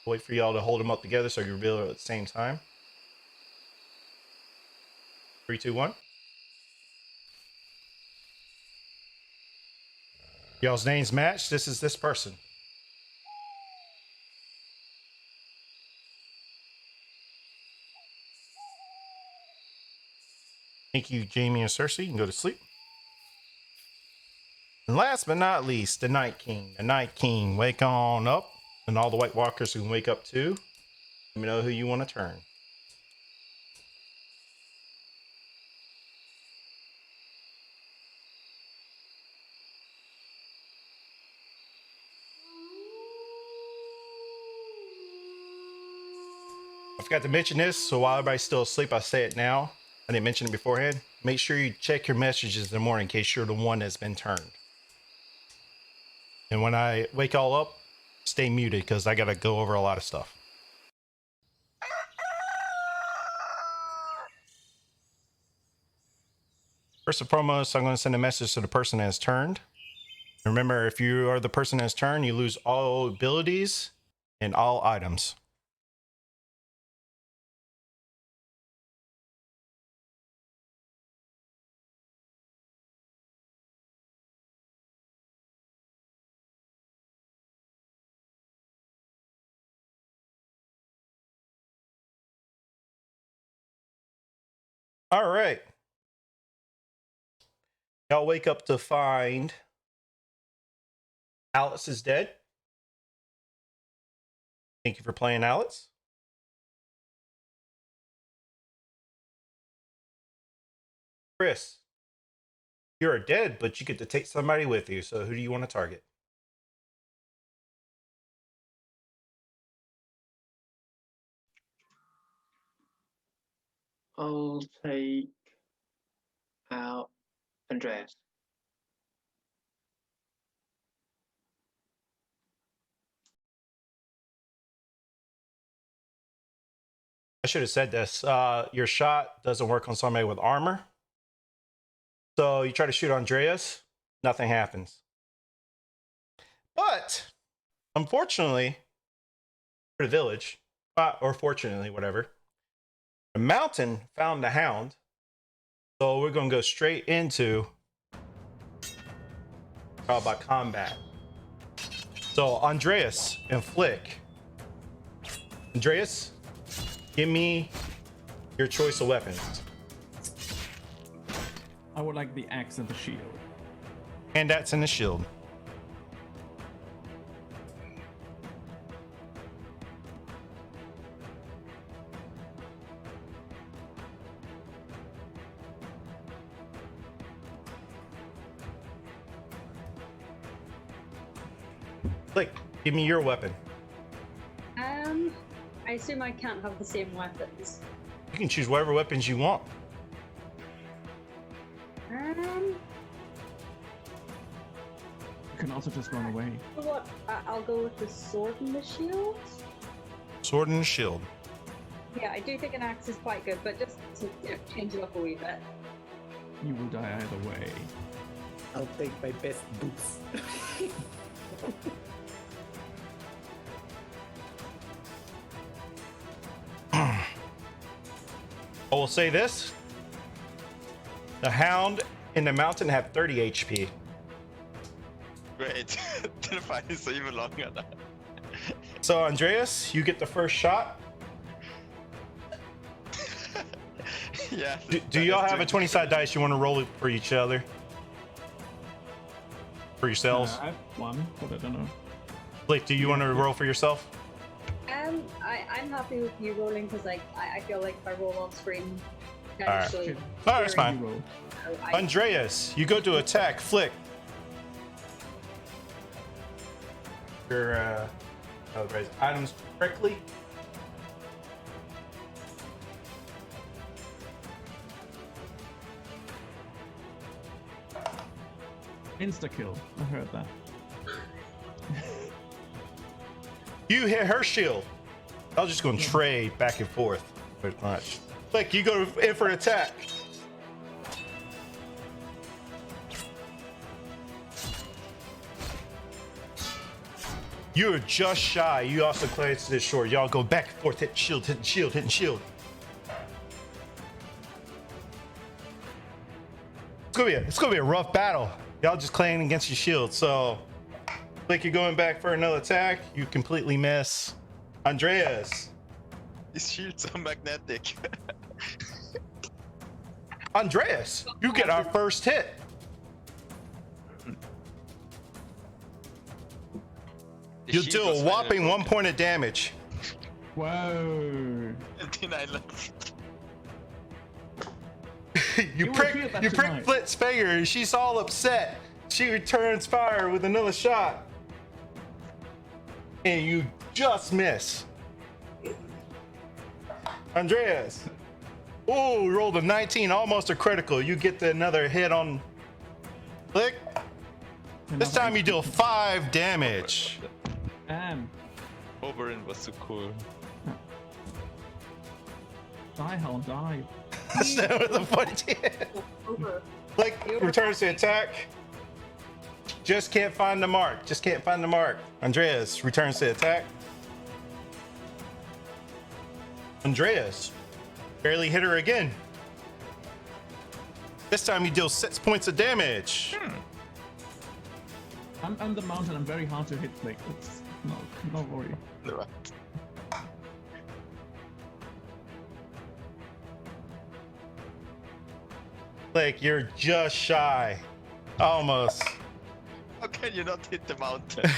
Wait for y'all to hold them up together so you reveal it at the same time. 3, 2, 1. Y'all's names match. This is this person. Thank you, Jamie and Cersei. You can go to sleep. And last but not least, the Night King. The Night King, wake on up. And all the White Walkers who can wake up too. Let me know who you want to turn. I forgot to mention this, so while everybody's still asleep, I say it now. I didn't mention it beforehand. Make sure you check your messages in the morning in case you're the one that's been turned. And when I wake all up, stay muted because I got to go over a lot of stuff. First and foremost, I'm going to send a message to the person that has turned. Remember, if you are the person that has turned, you lose all abilities and all items. All right. Y'all wake up to find Alex is dead. Thank you for playing, Alex. Chris, you're dead, but you get to take somebody with you. So who do you want to target? I'll take out Andreas. I should have said this. Your shot doesn't work on somebody with armor. So you try to shoot Andreas, nothing happens. But unfortunately for the village, or fortunately, whatever, the mountain found the hound. So we're going to go straight into about combat. So Andreas and Flick. Andreas, give me your choice of weapons. I would like the axe and the shield. And that's in the shield. Flick, give me your weapon. I assume I can't have the same weapons. You can choose whatever weapons you want. You can also just run away. You know what? I'll go with the sword and the shield. Sword and shield. Yeah, I do think an axe is quite good, but just to change it up a wee bit. You will die either way. I'll take my best boots. I will say this. The Hound and the Mountain have 30 HP. Great. The fight is even longer now. So Andreas, you get the first shot. Yeah. Do y'all have a 20-sided dice? You want to roll it for each other? For yourselves? I have one, but I don't know. Blake, do you want to roll for yourself? I'm happy with you rolling because like I feel like if I roll on screen, All right. actually. All right, that's fine. Andreas, you go to attack. Flick. Your items correctly. Insta kill. I heard that. You hit her shield. I was just going to trade back and forth pretty much. Flick, you go in for an attack. You are just shy. You also clearance this short. Y'all go back and forth, hitting shield, hitting shield, hitting shield. It's gonna be a rough battle. Y'all just playing against your shield. So, like you're going back for another attack. You completely miss. Andreas. His shields are magnetic. Andreas, you get our first hit. You do a whopping 1 point of damage. Whoa. you prick Flit's finger and she's all upset. She returns fire with another shot. And you just miss. Andreas. Oh, rolled a 19, almost a critical. You get another hit on Flick. This time you deal 5 damage. Oberyn was so cool. Die, Hound, die. That's never the funny. Flick returns to attack. Just can't find the mark. Just can't find the mark. Andreas returns to attack. Andreas barely hit her again. This time you deal 6 points of damage. I'm the Mountain. I'm very hard to hit, Blake. No worry. No. Blake, you're just shy. Almost. How can you not hit the Mountain?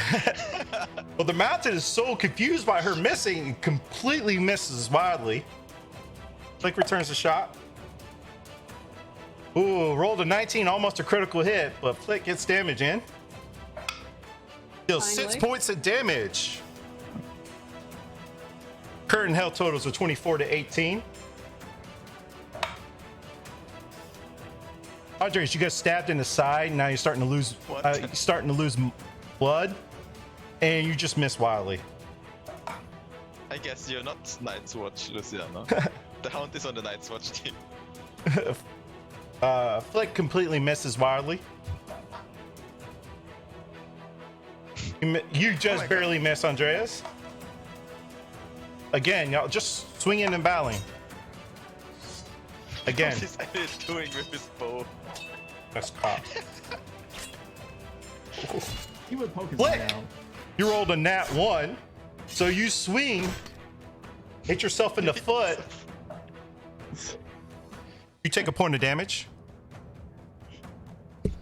Well, the Mountain is so confused by her missing and completely misses wildly. Blake returns the shot. Ooh, rolled a 19, almost a critical hit, but Flick gets damage in. Deals 6 points of damage. Current health totals are 24 to 18. Andres, you got stabbed in the side. Now you're starting to lose. Blood, and you just miss wildly. I guess you're not Night's Watch, Luciano. The Hound is on the Night's Watch team. Flick completely misses wildly. You just barely miss, Andreas. Again, y'all just swinging and battling. Again. What is he doing with his bow? That's pop. He would poke his Flick, eye out. you rolled a nat 1, so you swing, hit yourself in the foot. You take a point of damage.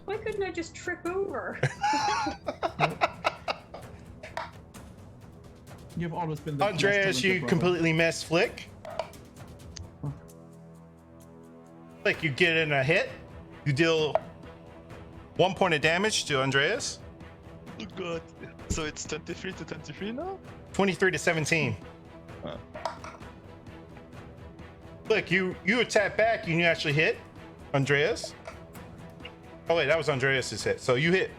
Why couldn't I just trip over? You've always been the Andreas, you completely missed Flick. Flick, you get in a hit. You deal 1 point of damage to Andreas. Oh god. So it's 23 to 23 now? 23 to 17. Flick, you attack back and you actually hit Andreas. Oh wait, that was Andreas's hit. So you hit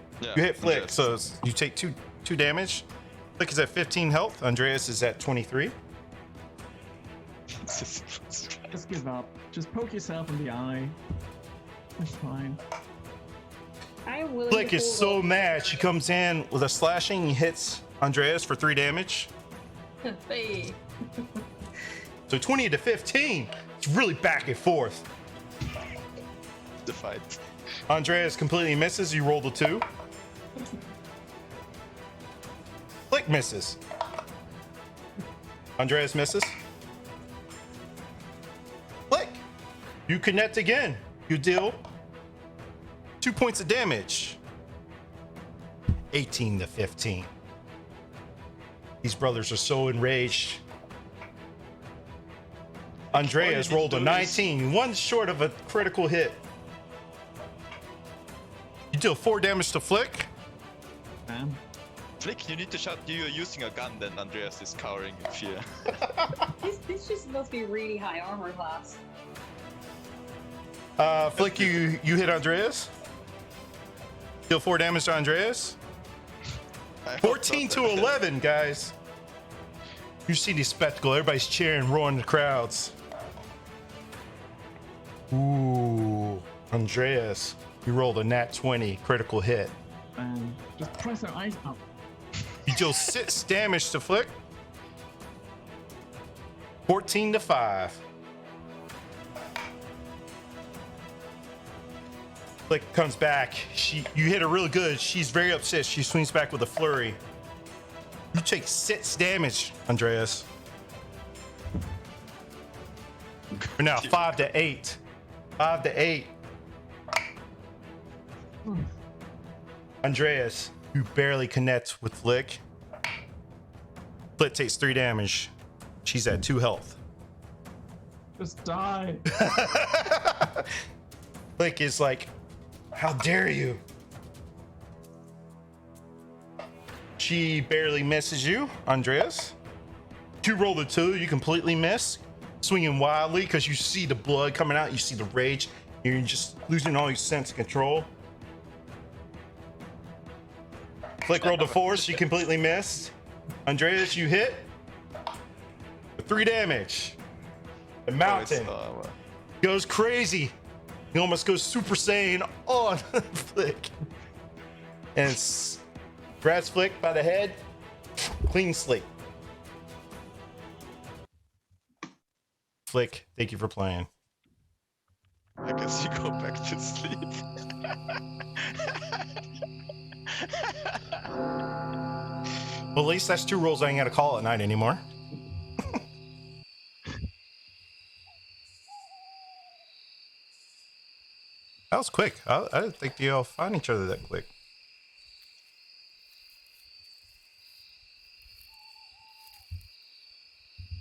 Flick, Andreas. so you take two damage. Flick is at 15 health. Andreas is at 23. Just give up. Just poke yourself in the eye. It's fine. I am willing Flick to is hold so on. mad. She comes in with a slashing. He hits Andreas for 3 damage. Hey. So 20 to 15. It's really back and forth. The fight. Andreas completely misses. You rolled a 2. Flick misses. Andreas misses. Flick, you connect again. You deal 2 points of damage. 18 to 15. These brothers are so enraged. Andreas rolled a 19, one short of a critical hit. You deal 4 damage to Flick. Flick, you need to shout you're using a gun, then Andreas is cowering in fear. This just must be really high armor class. Flick, you hit Andreas. Deal 4 damage to Andreas. 14 to 11, guys. You see the spectacle. Everybody's cheering, roaring in the crowds. Ooh, Andreas, you rolled a nat 20 critical hit. Just press our eyes up. You deal 6 damage to Flick. 14 to 5. Flick comes back. You hit her real good. She's very upset. She swings back with a flurry. You take 6 damage, Andreas. We're now 5 to 8. 5 to 8. Andreas, you barely connect with Flick. Flick takes 3 damage. She's at 2 health. Just die. Flick is like, how dare you? She barely misses you, Andreas. You roll the 2, you completely miss. Swinging wildly because you see the blood coming out, you see the rage. You're just losing all your sense of control. Flick rolled a 4, she completely missed. Andreas, you hit. 3 damage. The mountain goes crazy. He almost goes Super Saiyan on Flick. And it's grabs Flick by the head. Clean slate. Flick, thank you for playing. I guess you go back to sleep. Well, at least that's 2 rolls I ain't got to call at night anymore. That was quick. I didn't think you all find each other that quick.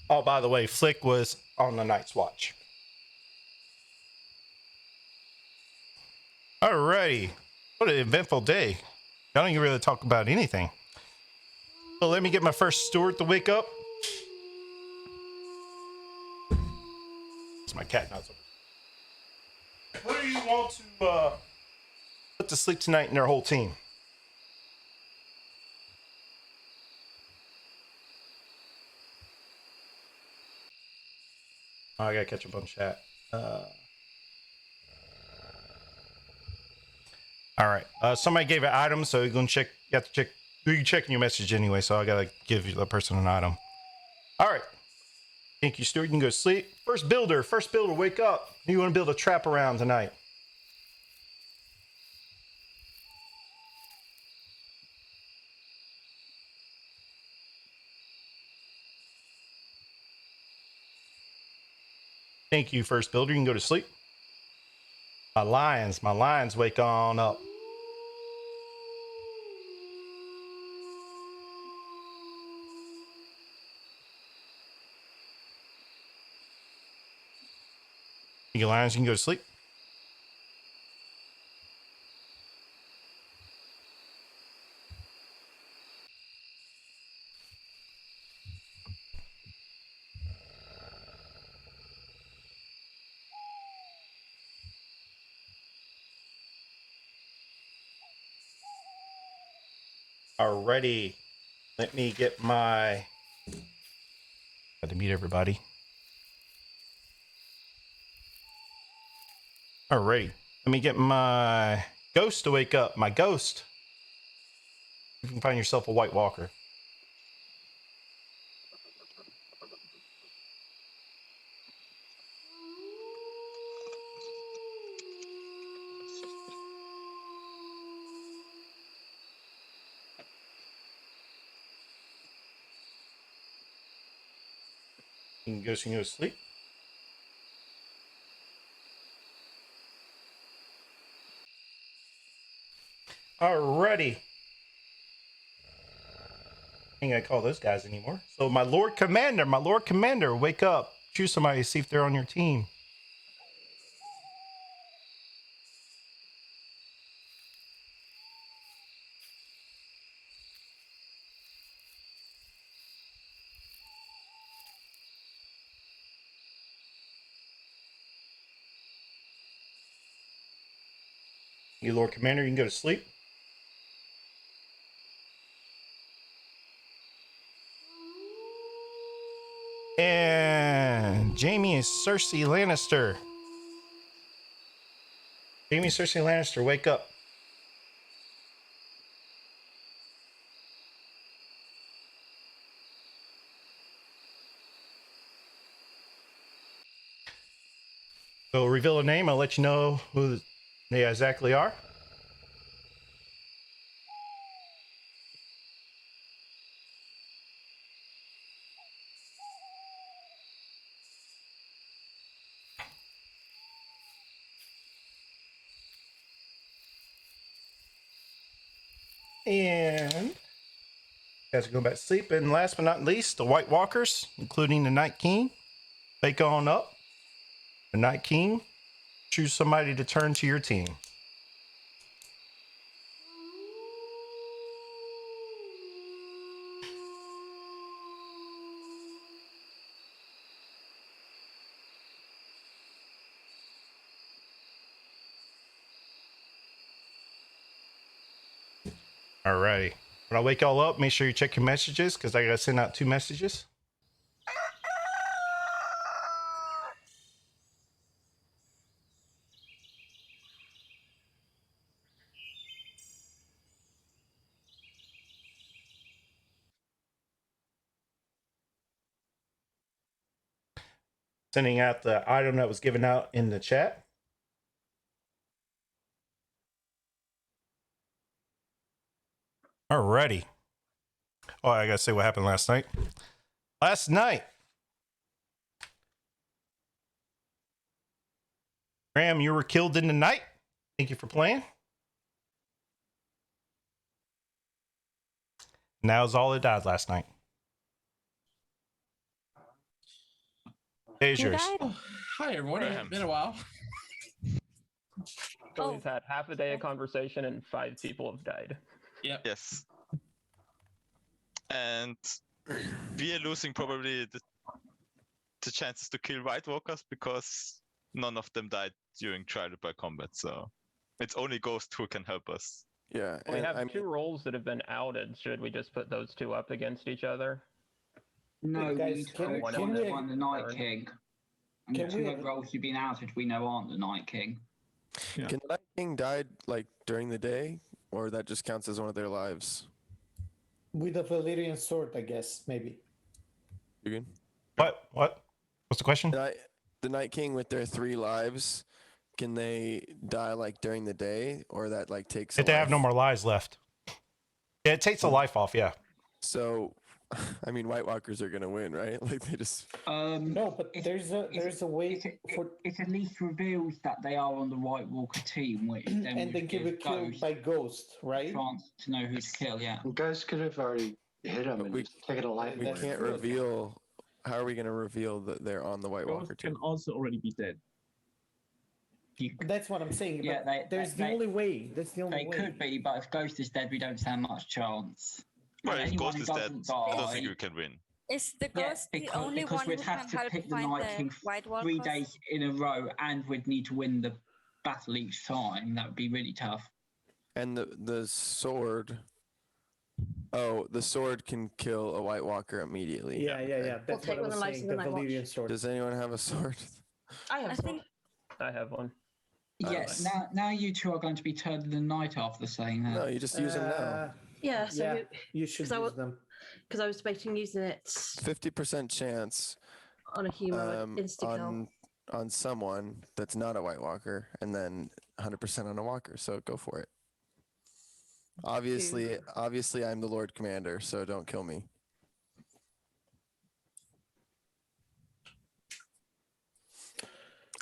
Oh, by the way, Flick was on the Night's Watch. Alrighty. What an eventful day. I don't even really talk about anything. So let me get my first steward to wake up. It's my cat nozzle. What do you want to put to sleep tonight in their whole team? Oh, I gotta catch up on chat. All right. Somebody gave an item, so you're gonna check. You have to check. You're checking your message anyway, so I gotta give the person an item. All right. Thank you, Stuart. You can go to sleep. First builder, wake up. You want to build a trap around tonight? Thank you, first builder. You can go to sleep. My lions, wake on up. You lions, you can go to sleep. Alrighty. Let me get my... Got to meet everybody. Alrighty. Let me get my ghost to wake up. My ghost. You can find yourself a White Walker. You can go to sleep. Alrighty. Ain't gonna call those guys anymore. So my Lord Commander, wake up. Choose somebody to see if they're on your team. You Lord Commander, you can go to sleep. And Jamie and Cersei Lannister. Jamie and Cersei Lannister, wake up. So reveal a name. I'll let you know who they exactly are. And you guys are going back to sleep. And last but not least, the White Walkers, including the Night King. Wake on up. The Night King, choose somebody to turn to your team. Alrighty. When I wake y'all up, make sure you check your messages because I gotta send out 2 messages. Sending out the item that was given out in the chat. Alrighty. Oh, I gotta say what happened last night. Last night, Graham, you were killed in the night. Thank you for playing. And that was all that died last night. There's yours. Oh, hi, everyone. It's been a while. So we've had half a day of conversation and 5 people have died. Yep. Yes. And we are losing probably the chances to kill White Walkers because none of them died during trial by combat. So it's only Ghost who can help us. Yeah. We have 2 roles that have been outed. Should we just put those 2 up against each other? No, Guys, we need to can focus we- on can the we- one, the Night King. And Can the 2 we- other roles you've been outed, we know aren't the Night King. Yeah. Can the Night King die like during the day, or that just counts as one of their lives? With a Valyrian sword, I guess, maybe. You good? What? What's the question? The Night King with their 3 lives, can they die like during the day, or that like takes? If they have no more lives left. Yeah, it takes a life off, yeah. So, I mean, White Walkers are gonna win, right? Like they just. No, but there's a way for it at least reveals that they are on the White Walker team, which then and would then give it killed Ghost by Ghost, right? a chance to know who to kill. Yeah. Ghost could have already hit him and just taken a life. We can't reveal. How are we gonna reveal that they're on the White Walker Ghost team? can also already be dead. That's what I'm saying. Yeah, but there's the only way. That's the only They way. could be, but if Ghost is dead, we don't stand much chance. Well, if Anyone Ghost who is dead, doesn't I don't die- think we can win. Is the Ghost the only because one who we'd can have to help pick the find Night the King White 3 Walkers? days in a row, and we'd need to win the battle each time. That would be really tough. And the sword. Oh, the sword can kill a White Walker immediately. Yeah. That's take what I one was of the lives saying. of The the Night Watch. Valyrian sword. Does anyone have a sword? I have. I have one. Yes. Now you 2 are going to be turned in the night after saying that. No, you just use them now. Yeah, so yeah, you should use them. Because I was debating using it 50% chance on a human insta kill. on someone that's not a White Walker, and then 100% on a Walker. So go for it. Obviously, I'm the Lord Commander, so don't kill me.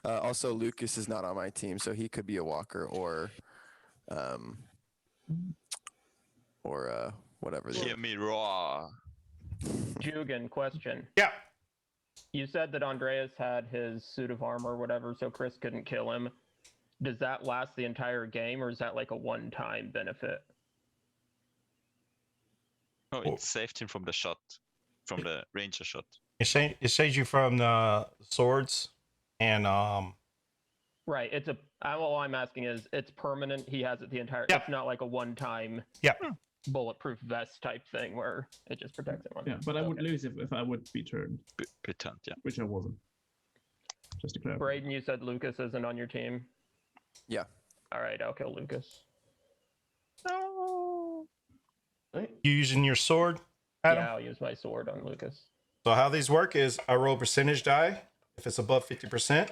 Also, Lucas is not on my team, so he could be a walker or whatever. Hear me roar. Jugan, question. Yeah. You said that Andreas had his suit of armor or whatever, so Chris couldn't kill him. Does that last the entire game, or is that like a one-time benefit? Oh, it saved him from the shot, from the ranger shot. It saves you from the swords and Right. It's a. All I'm asking is, it's permanent. He has it the entire. Yep. It's not like a one-time. Yep. Bulletproof vest type thing where it just protects him. Yeah, but I would lose if I would be turned. Be turned, yeah. Which I wasn't. Just to clarify. Braden, you said Lucas isn't on your team. Yeah. All right, I'll kill Lucas. No. You using your sword, Adam? Yeah, I'll use my sword on Lucas. So how these work is I roll percentage die. If it's above 50%,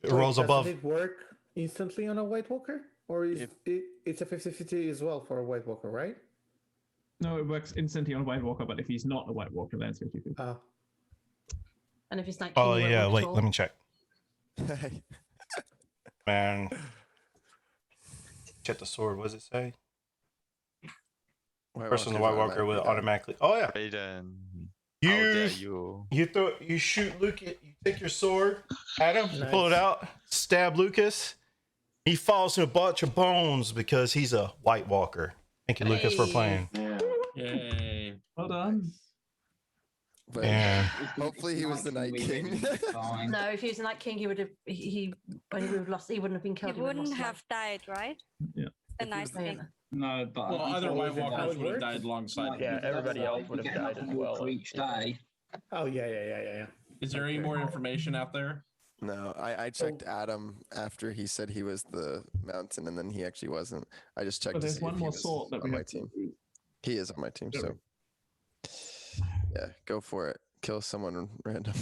it rolls above. Does it work instantly on a White Walker? Or is it's a 50-50 as well for a White Walker, right? No, it works instantly on White Walker, but if he's not a White Walker, then it's 50-50. And if it's like, Oh yeah, wait, let me check. Man, check the sword. What does it say? Person the White Walker will automatically. Oh yeah. Braden, how dare you? You shoot Luke. You take your sword, Adam, pull it out, stab Lucas. He falls in a bunch of bones because he's a White Walker. Thank you, Lucas, for playing. Yay. Well done. But Yeah. hopefully he was the Night King. No, if he was the Night King, he would have. He when he would have lost. He wouldn't have been killed. He wouldn't have died, right? Yeah. The Night King. No, but Well, other White Walkers would have died alongside. Yeah, everybody else would have died as well. For each day. Oh yeah. Is there any more information out there? No, I checked Adam after he said he was the mountain, and then he actually wasn't. I just checked. But to there's see one if he more was sword that we on my have to team. do. He is on my team, so yeah, go for it. Kill someone random.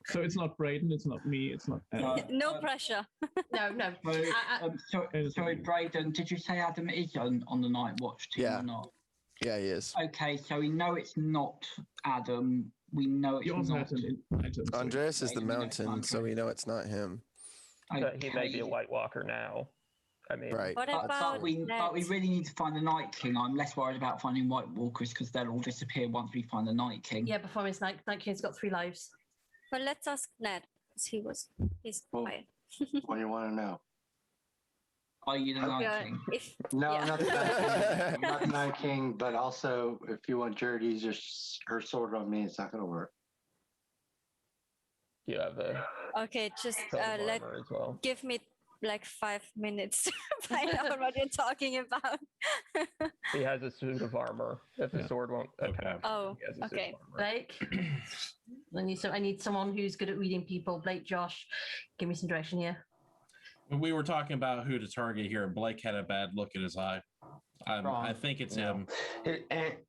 So it's not Braden, it's not me, it's not. No pressure. No. Sorry, Braden, did you say Adam is on the Night Watch team or not? Yeah, he is. Okay, so we know it's not Adam. We know it's not. Andreas is the mountain, so we know it's not him. But he may be a White Walker now. I mean, right. But we really need to find the Night King. I'm less worried about finding White Walkers because they'll all disappear once we find the Night King. Yeah, before his Night King's got 3 lives. But let's ask Ned, because he's quiet. What do you want to know? Are you the Night King? No, Yeah. not the Night King. I'm not the Night King, but also if you want Jared to use her sword on me, it's not going to work. You have a. Okay, just Armor let as well. give me like 5 minutes to find out what you're talking about. He has a suit of armor. If the sword won't attack. Oh, he has a suit Okay, of armor. Blake. I need someone who's good at reading people. Blake, Josh, give me some direction here. When we were talking about who to target here, Blake had a bad look in his eye. I think it's him.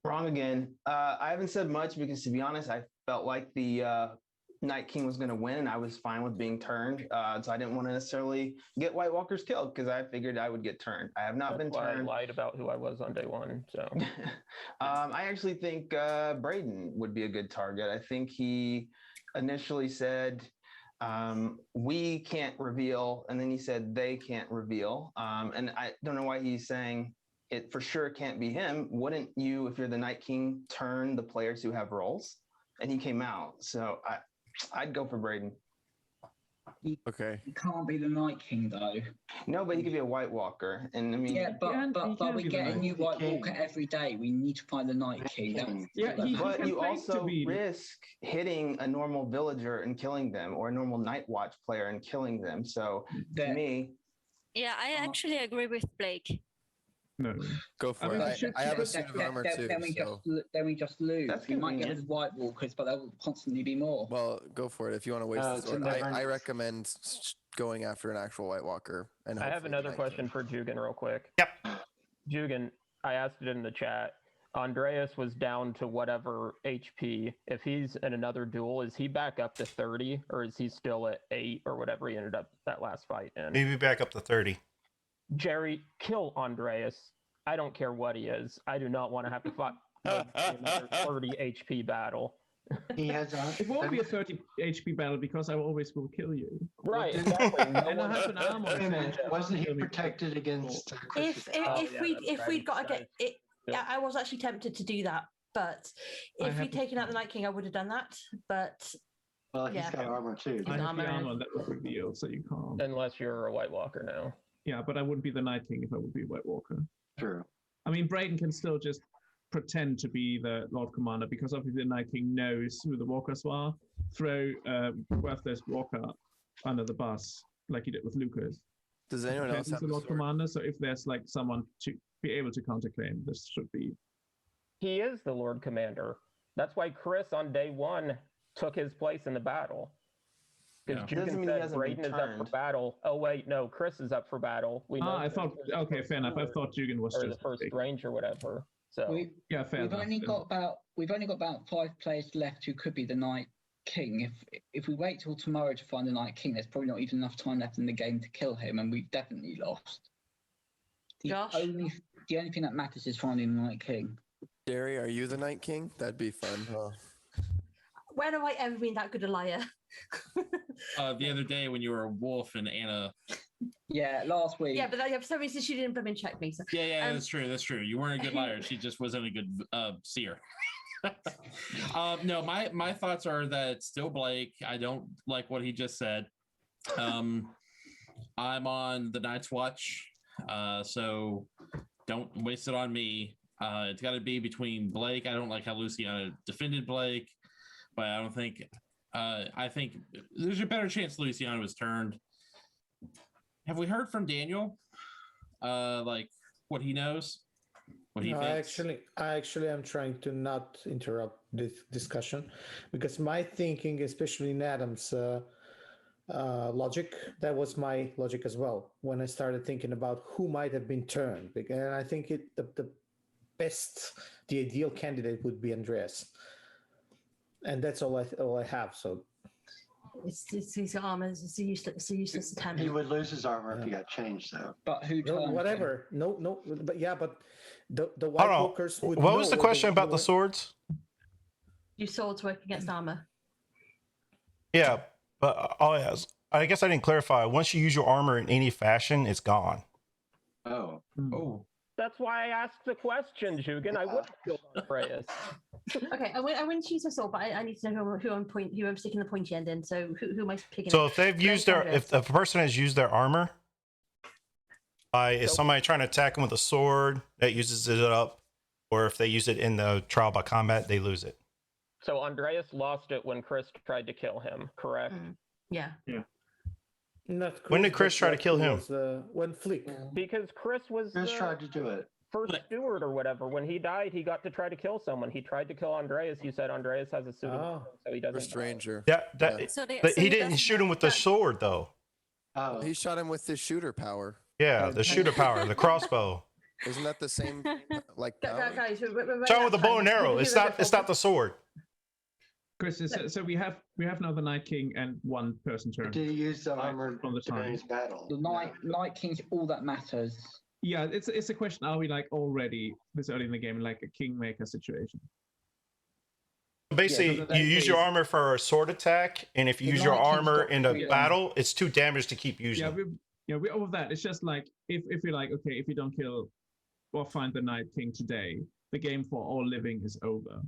Wrong again. I haven't said much because, to be honest, I felt like the Night King was going to win, and I was fine with being turned. So I didn't want to necessarily get White Walkers killed because I figured I would get turned. I have not been turned. I lied about who I was on day 1. So I actually think Braden would be a good target. I think he initially said we can't reveal, and then he said they can't reveal. And I don't know why he's saying it for sure can't be him. Wouldn't you, if you're the Night King, turn the players who have roles? And he came out, so I'd go for Braden. Okay. He can't be the Night King though. No, but he could be a White Walker, and I mean, Yeah, but we get a new White Walker every day. We need to find the Night King. But you also risk hitting a normal villager and killing them, or a normal Night Watch player and killing them. So to me, Yeah, I actually agree with Blake. No. Go for it. I have a suit of armor too. Then we just lose. We might get rid of White Walkers, but there will constantly be more. Well, go for it if you want to waste the sword. I recommend going after an actual White Walker. And I have another question for Jugan real quick. Yep. Jugan, I asked it in the chat. Andreas was down to whatever HP. If he's in another duel, is he back up to 30 or is he still at 8 or whatever he ended up that last fight in? Maybe back up to 30. Jerry, kill Andreas. I don't care what he is. I do not want to have to fight another 30 HP battle. He has It won't be a 30 HP battle because I always will kill you. Right, exactly. No And I one- have an armor. Wait a minute, so wasn't he kill me. protected against If that's we'd got to right. get it, yeah, I was actually tempted to do that, but I if we'd have- taken out the Night King, I would have done that. But Well, he's yeah. got armor too. I have the armor. armor that was revealed, so you can't. Unless you're a White Walker now. Yeah, but I wouldn't be the Night King if I would be White Walker. True. I mean, Brayden can still just pretend to be the Lord Commander because obviously the Night King knows who the Walkers are. Throw Worthless Walker under the bus like he did with Lucas. Does anyone Okay, else he's have the a Lord sword? Commander? So if there's like someone to be able to counterclaim, this should be. He is the Lord Commander. That's why Chris on day one took his place in the battle. Because Doesn't Jugan mean he said hasn't been Brayden is up for turned. battle. Oh wait, no, Chris is up for battle. We know I this. thought okay, fair enough. I thought Jugan was or just the first big. range or whatever. So Yeah, fair We've enough. only got about 5 players left who could be the Night King. If we wait till tomorrow to find the Night King, there's probably not even enough time left in the game to kill him, and we've definitely lost. The only thing that matters is finding the Night King. Jerry, are you the Night King? That'd be fun, huh? When have I ever been that good a liar? The other day when you were a wolf and Anna. Yeah, last week. Yeah, but for some reason she didn't come and check me. So Yeah, that's true. That's true. You weren't a good liar. She just wasn't a good seer. No, my thoughts are that it's still Blake. I don't like what he just said. I'm on the Night's Watch, so don't waste it on me. It's got to be between Blake. I don't like how Luciana defended Blake, but I don't think. I think there's a better chance Luciana was turned. Have we heard from Daniel? Like what he knows, what he No, thinks? I actually am trying to not interrupt this discussion because my thinking, especially in Adam's logic, that was my logic as well when I started thinking about who might have been turned. And I think the ideal candidate would be Andreas, and that's all I have. So it's his armor. It's a useless attempt. He would lose his armor if he got changed, though. But who? Whatever. No. But yeah, but the White Hold on. Walkers would. What was the know question about the swords? Do swords work against armor? Yeah, but I guess I didn't clarify. Once you use your armor in any fashion, it's gone. Oh. that's why I asked the question, Jugan. I would kill Andreas. Okay, I wouldn't choose my sword, but I need to know who I'm sticking the pointy end in. So who am I picking? So if they've used if a person has used their armor, is somebody trying to attack them with a sword that uses it up, or if they use it in the trial by combat, they lose it. So Andreas lost it when Chris tried to kill him, correct? Yeah. Not When did Chris but try to kill him? was, when Flick. Because Chris was Chris tried to do it. First steward or whatever. When he died, he got to try to kill someone. He tried to kill Andreas. He said Andreas has a pseudonym, so he doesn't. Stranger. Yeah, he he didn't shoot him with the sword though. Oh, he shot him with the shooter power. Yeah, the shooter power, the crossbow. Isn't that the same? Like power? Guys, Shot with a bow and arrow. It's not the sword. Chris, so we have now the Night King and one person turn. Did he use the armor on the during time? his battle? The Night King's all that matters. Yeah, it's a question. Are we like already this early in the game like a kingmaker situation? Basically, you use your armor for a sword attack, and if you use your armor in a battle, it's 2 damage to keep using. We're all of that. It's just like if you're like, okay, if you don't kill or find the Night King today, the game for all living is over.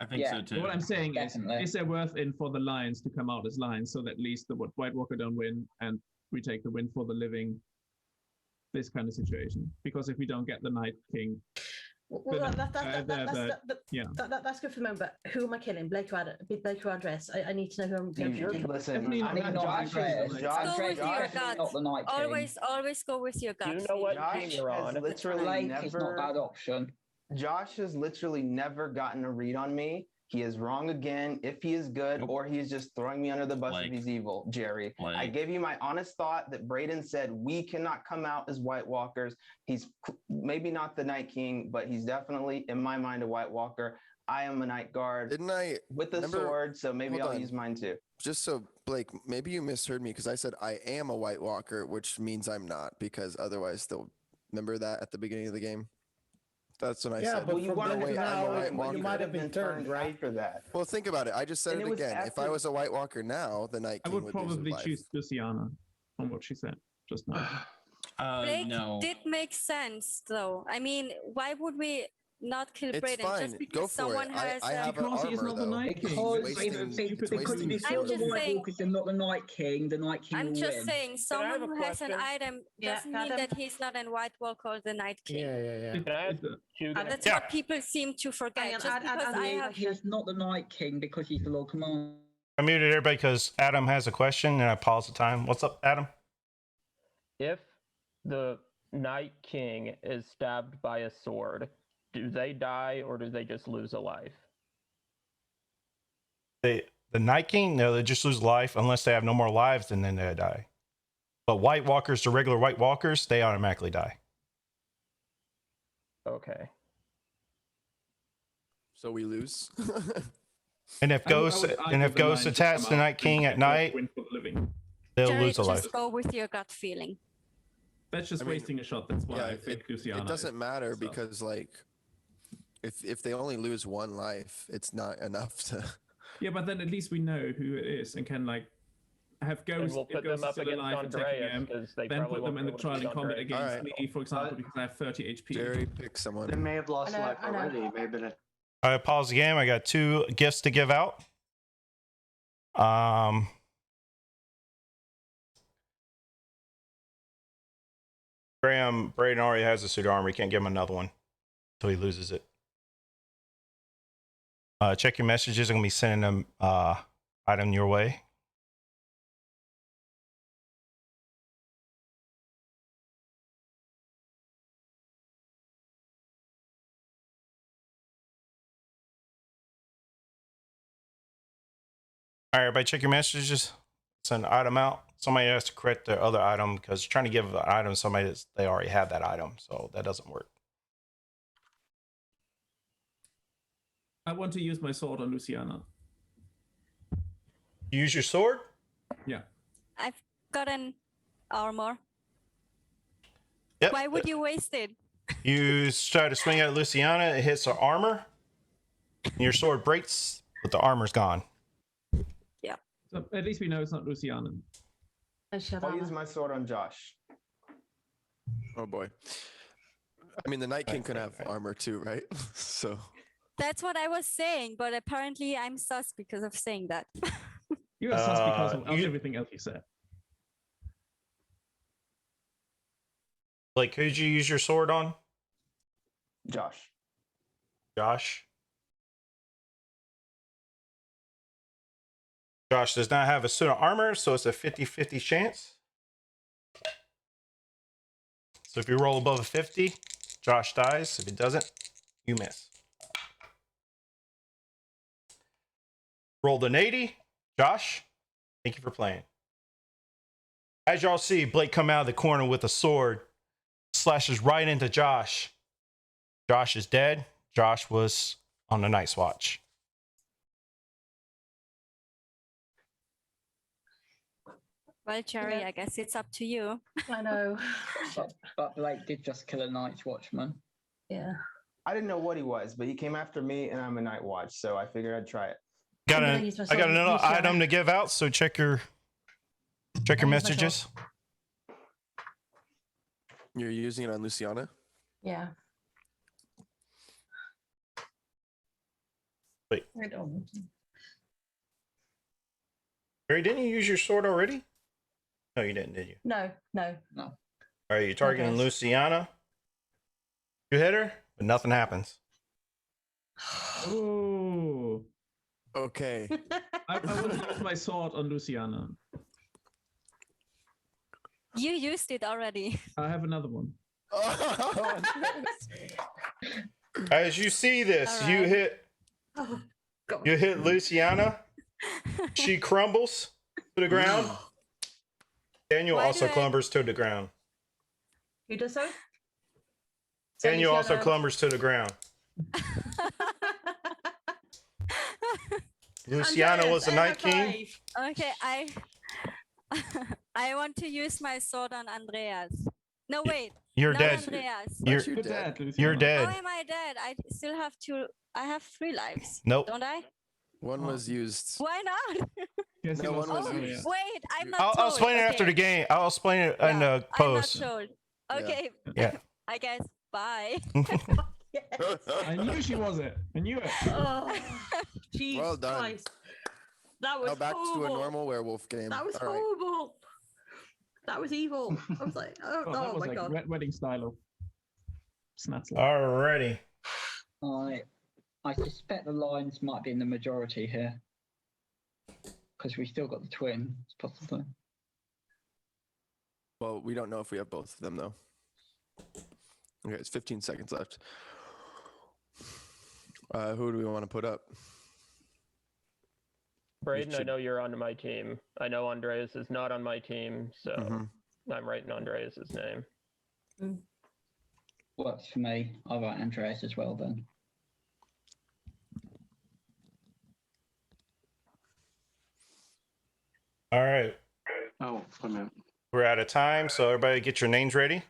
I think so too. What I'm saying is there worth in for the Lions to come out as Lions so that at least the White Walker don't win and we take the win for the living? This kind of situation, because if we don't get the Night King, that's good for the moment. But who am I killing? Blake or Andreas? I need to know who I'm killing. Listen, Josh Go with your gut. Not the Night King. Always go with your gut. You know what Josh team you're on. has literally Blake is not a bad option. Josh has literally never gotten a read on me. He is wrong again. If he is good, or he's just throwing me under the bus if he's evil, Jerry. I gave you my honest thought that Brayden said we cannot come out as White Walkers. He's maybe not the Night King, but he's definitely, in my mind, a White Walker. I am a Night Guard. Didn't I with a sword? So maybe I'll use mine too. Just so Blake, maybe you misheard me because I said I am a White Walker, which means I'm not, because otherwise they'll remember that at the beginning of the game. That's what I Yeah, said. but Well, you from wanted then to to now, know, you but you might could have been turned, right? after that. Well, think about it. I just said And it it was again. If I after- was a White Walker now, the Night I King would would lose his probably life. choose Luciana from what she said just now. Blake No. did make sense, though. I mean, why would we not kill It's Braden fine. just because Go for someone it. has? I have Because an he's armor not the though. Night King. Because It's if, wasting- if, stupid because if reasons it's I'm not the just White saying- Walkers and not the Night King I'm will just win. saying, I someone have a who has an question? item Yeah, doesn't mean Adam? that he's not a White Walker or the Night King. Yeah. Can I ask you guys? That's what people seem to forget. Hang on, Just because I have. He's not the Night King because he's the Lord Commander. I muted everybody because Adam has a question, and I paused the time. What's up, Adam? If the Night King is stabbed by a sword, do they die or do they just lose a life? The Night King, no, they just lose life unless they have no more lives, and then they die. But White Walkers, the regular White Walkers, they automatically die. Okay. So we lose. And if Ghosts attacks the Night King at night, they'll Jared, lose a life. just go with your gut feeling. That's just wasting a shot. That's why I think Luciana. It doesn't is- matter because like, if they only lose one life, it's not enough to. Yeah, but then at least we know who it is and can like have Ghost. we'll if put Ghost them is up still against alive and attacking Andreas, him, 'cause they then probably put them won't in be the able to trial in beat combat Andreas. against Alright. me, for example, because I have 30 HP. Jerry, pick someone. They may have lost I know, life I know. already. It may have been a I pause the game. I got 2 gifts to give out. Braden already has a suit of armor. You can't give him another one until he loses it. Check your messages. I'm gonna be sending them item your way. All right, everybody, check your messages. Send an item out. Somebody has to correct their other item because you're trying to give an item to somebody that they already have that item, so that doesn't work. I want to use my sword on Luciana. Use your sword. Yeah. I've got an armor. Yep. Why would you waste it? You try to swing at Luciana. It hits her armor. And your sword breaks, but the armor's gone. Yeah. So at least we know it's not Luciana. I'll use my sword on Josh. Oh boy. I mean, the Night King could have armor too, right? So. That's what I was saying, but apparently I'm sus because of saying that. You're sus because of everything else you said. Like, who'd you use your sword on? Josh. Josh. Josh does not have a suit of armor, so it's a 50-50 chance. So if you roll above a 50, Josh dies. If he doesn't, you miss. Rolled an 80. Josh, thank you for playing. As y'all see, Blake come out of the corner with a sword, slashes right into Josh. Josh is dead. Josh was on the Night's Watch. Well, Jerry, I guess it's up to you. I know. But Blake did just kill a Night Watchman. Yeah. I didn't know what he was, but he came after me, and I'm a Night Watch, so I figured I'd try it. I got another item to give out, so check your messages. You're using it on Luciana? Yeah. Wait. I don't. Barry, didn't you use your sword already? No, you didn't, did you? No. All right, you're targeting Okay. Luciana. You hit her, but nothing happens. Oh. Okay. I will use my sword on Luciana. You used it already. I have another one. As you see this, All you right. hit Oh, God. you hit Luciana. She crumbles to the ground. Daniel Why also do I- clumbers to the ground. Who does so? Daniel also Luciana- clumbers to the ground. Luciana was the Night King. Okay, I I want to use my sword on Andreas. No, wait. You're not dead. Andreas. You're dead. How am I dead? I still have two. I have 3 lives. Nope. Don't I? One was used. Why not? No, one was Oh, used. wait, I'm not I'll told. explain it after the game. I'll explain it in the post. I'm not told. Okay. Yeah. I guess. Bye. I knew she was it. I knew it. Oh, jeez Well done. Christ. That was Now back horrible. to a normal werewolf game. That was All right. horrible. That was evil. I was like, oh, Oh, that oh was my like god. wedding style of Snatsel. Alrighty. I suspect the Lions might be in the majority here. Because we still got the twin, possibly. Well, we don't know if we have both of them, though. Okay, it's 15 seconds left. Who do we want to put up? Braden, I know you're on my team. I know Andreas is not on my team, so I'm writing Andreas's name. Works for me. I'll write Andreas as well then. All right. Oh, wait a minute. We're out of time, so everybody get your names ready.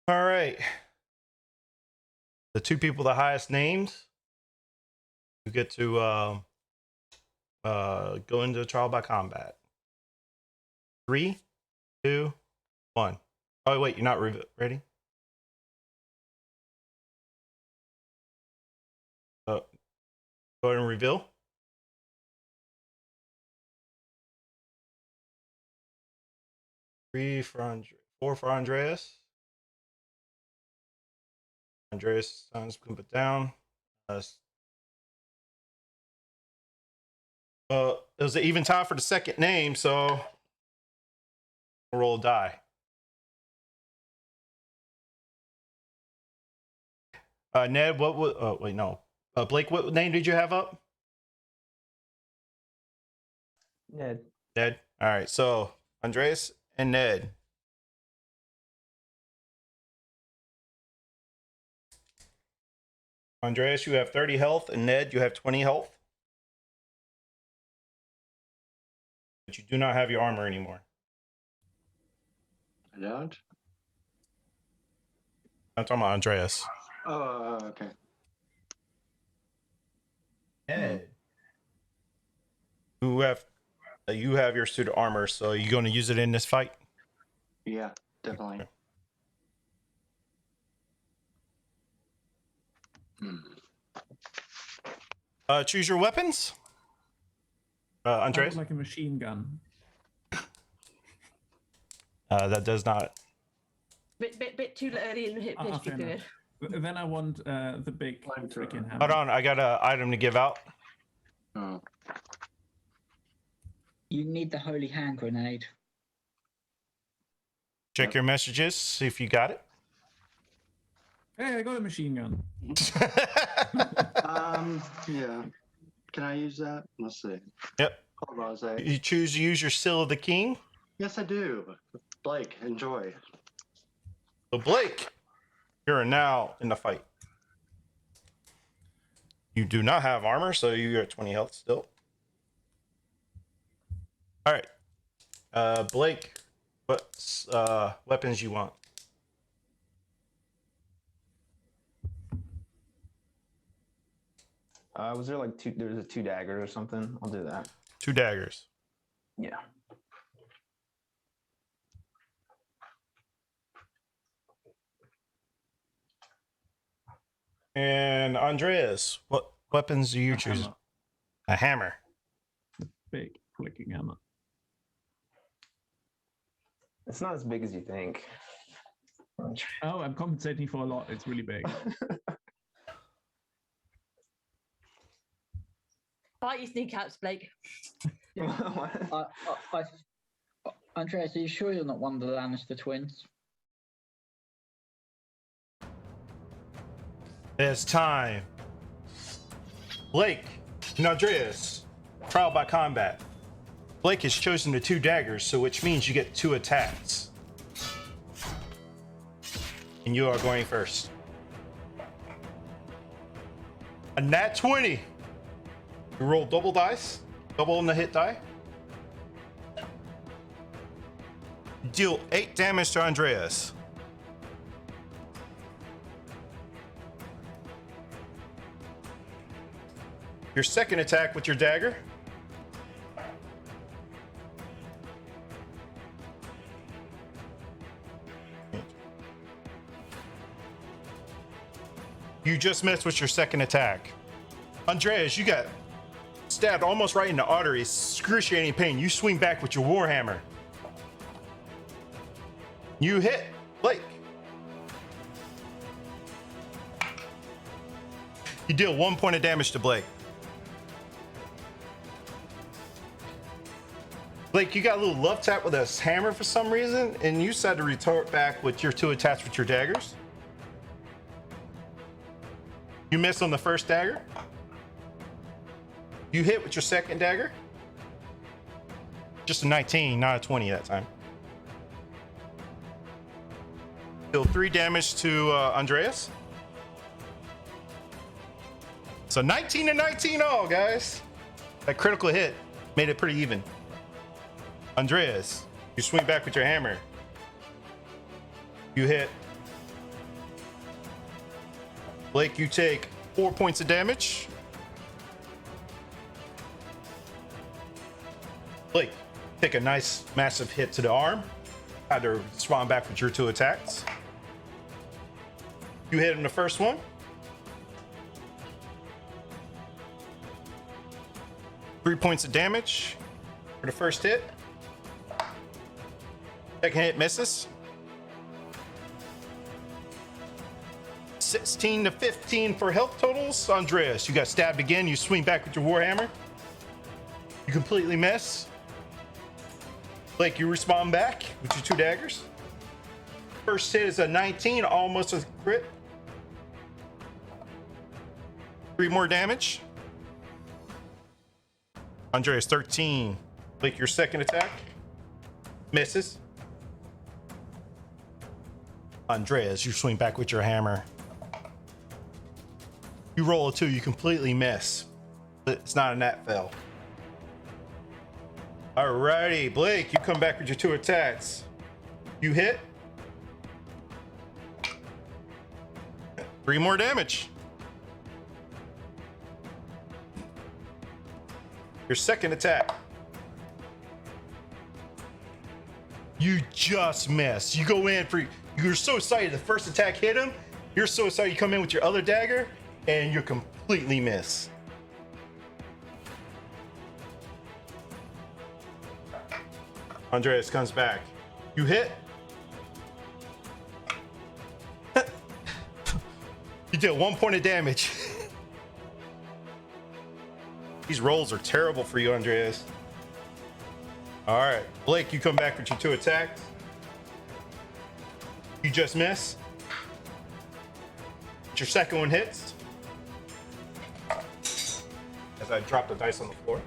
All right. The 2 people the highest names, you get to go into trial by combat. 3, 2, 1. Oh wait, you're not ready. Go ahead and reveal. Four for Andreas. Andreas signs can put down. It was an even tie for the second name, so we'll roll a die. Ned, what was? Oh wait, no. Blake, what name did you have up? Ned. Ned. All right. So Andreas and Ned. Andreas, you have 30 health, and Ned, you have 20 health. But you do not have your armor anymore. I don't? I'm talking about Andreas. Oh, okay. Ned. You have your suit of armor, so are you going to use it in this fight? Yeah, definitely. Choose your weapons. Andreas? Like a machine gun. That does not. Bit too early in the hit history fair period. enough. Then I want the big freaking hammer. Hold on, I got an item to give out. You need the holy hand grenade. Check your messages, see if you got it. Hey, I got a machine gun. Yeah. Can I use that? Let's see. Yep. Hold on a sec. You choose to use your Seal of the King. Yes, I do. Blake, enjoy. So Blake, you're now in the fight. You do not have armor, so you're at 20 health still. All right. Blake, what weapons you want? Was there like there was a 2 daggers or something? I'll do that. 2 daggers. Yeah. And Andreas, what weapons do you choose? Hammer. A hammer. Big flicking hammer. It's not as big as you think. Oh, I'm compensating for a lot. It's really big. Bite your kneecaps, Blake. Andreas, are you sure you're not one of the Lannister twins? It's time. Blake and Andreas, trial by combat. Blake has chosen the 2 daggers, so which means you get 2 attacks. And you are going first. A nat 20. You roll double dice, double on the hit die. Deal 8 damage to Andreas. Your second attack with your dagger. You just missed with your second attack. Andreas, you got stabbed almost right in the artery. Excruciating pain. You swing back with your warhammer. You hit Blake. You deal 1 point of damage to Blake. Blake, you got a little love tap with a hammer for some reason, and you decided to retort back with your 2 attacks with your daggers. You miss on the first dagger. You hit with your second dagger. Just a 19, not a 20 that time. Deal 3 damage to Andreas. So 19 to 19 all, guys. That critical hit made it pretty even. Andreas, you swing back with your hammer. You hit. Blake, you take 4 points of damage. Blake, take a nice, massive hit to the arm. Had to respond back with your 2 attacks. You hit him the first one. Three points of damage for the first hit. Second hit misses. 16 to 15 for health totals. Andreas, you got stabbed again. You swing back with your warhammer. You completely miss. Blake, you respond back with your 2 daggers. First hit is a 19, almost a crit. 3 more damage. Andreas, 13. Blake, your second attack. Misses. Andreas, you swing back with your hammer. You roll a 2, you completely miss. But it's not a nat fail. Alrighty, Blake, you come back with your 2 attacks. You hit. 3 more damage. Your second attack. You just miss. You go in for, you're so excited the first attack hit him. You're so excited you come in with your other dagger and you completely miss. Andreas comes back. You hit. You did 1 point of damage. These rolls are terrible for you, Andreas. All right, Blake, you come back with your 2 attacks. You just miss. Your second one hits. As I drop the dice on the floor.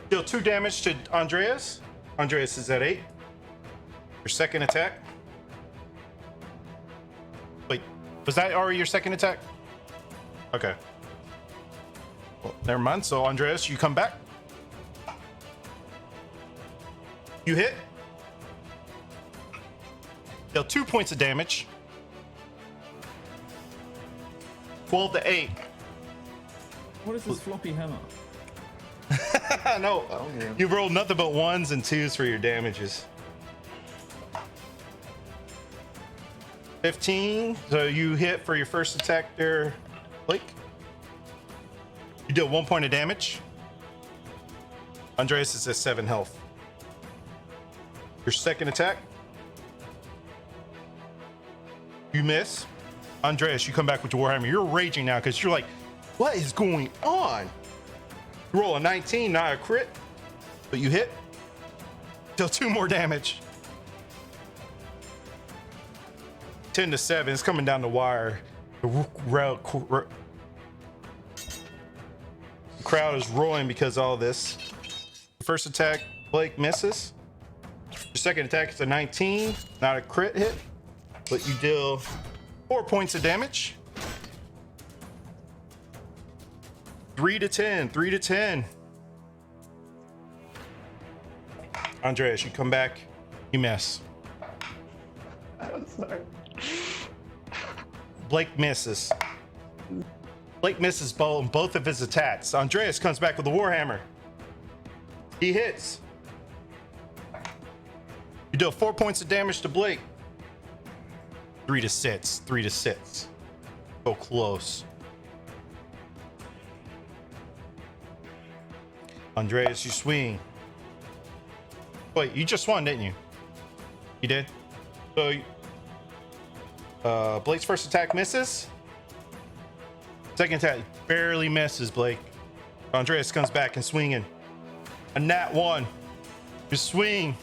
Deal 2 damage to Andreas. Andreas is at 8. Your second attack. Wait, was that already your second attack? Okay. Well, never mind. So, Andreas, you come back. You hit. Deal 2 points of damage. 12 to 8. What is this floppy hammer? No, you rolled nothing but 1s and 2s for your damages. 15. So you hit for your first attack there, Blake. You deal 1 point of damage. Andreas is at 7 health. Your second attack. You miss. Andreas, you come back with your warhammer. You're raging now because you're like, what is going on? You roll a 19, not a crit, but you hit. Deal 2 more damage. 10 to 7. It's coming down the wire. The crowd is roaring because of all this. First attack, Blake misses. Your second attack is a 19, not a crit hit, but you deal 4 points of damage. 3 to 10, 3 to 10. Andreas, you come back. You miss. I'm sorry. Blake misses. Blake misses both of his attacks. Andreas comes back with the Warhammer. He hits. You deal 4 points of damage to Blake. 3 to 6. 3 to 6. So close. Andreas, you swing. Wait, you just won, didn't you? You did? So, Blake's first attack misses. Second attack barely misses, Blake. Andreas comes back and swinging. A nat 1. You swing.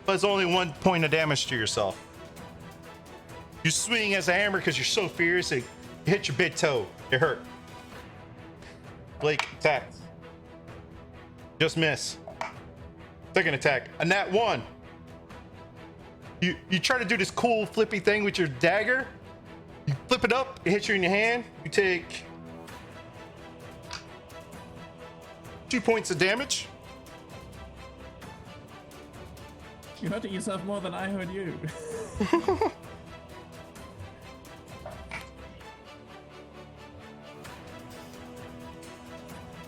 Does only 1 point of damage to yourself. You swing as a hammer because you're so fierce, it hit your big toe. It hurt. Blake attacks. Just miss. Second attack. A nat 1. You try to do this cool flippy thing with your dagger. You flip it up, it hits you in your hand. You take 2 points of damage. You hurting yourself more than I hurt you.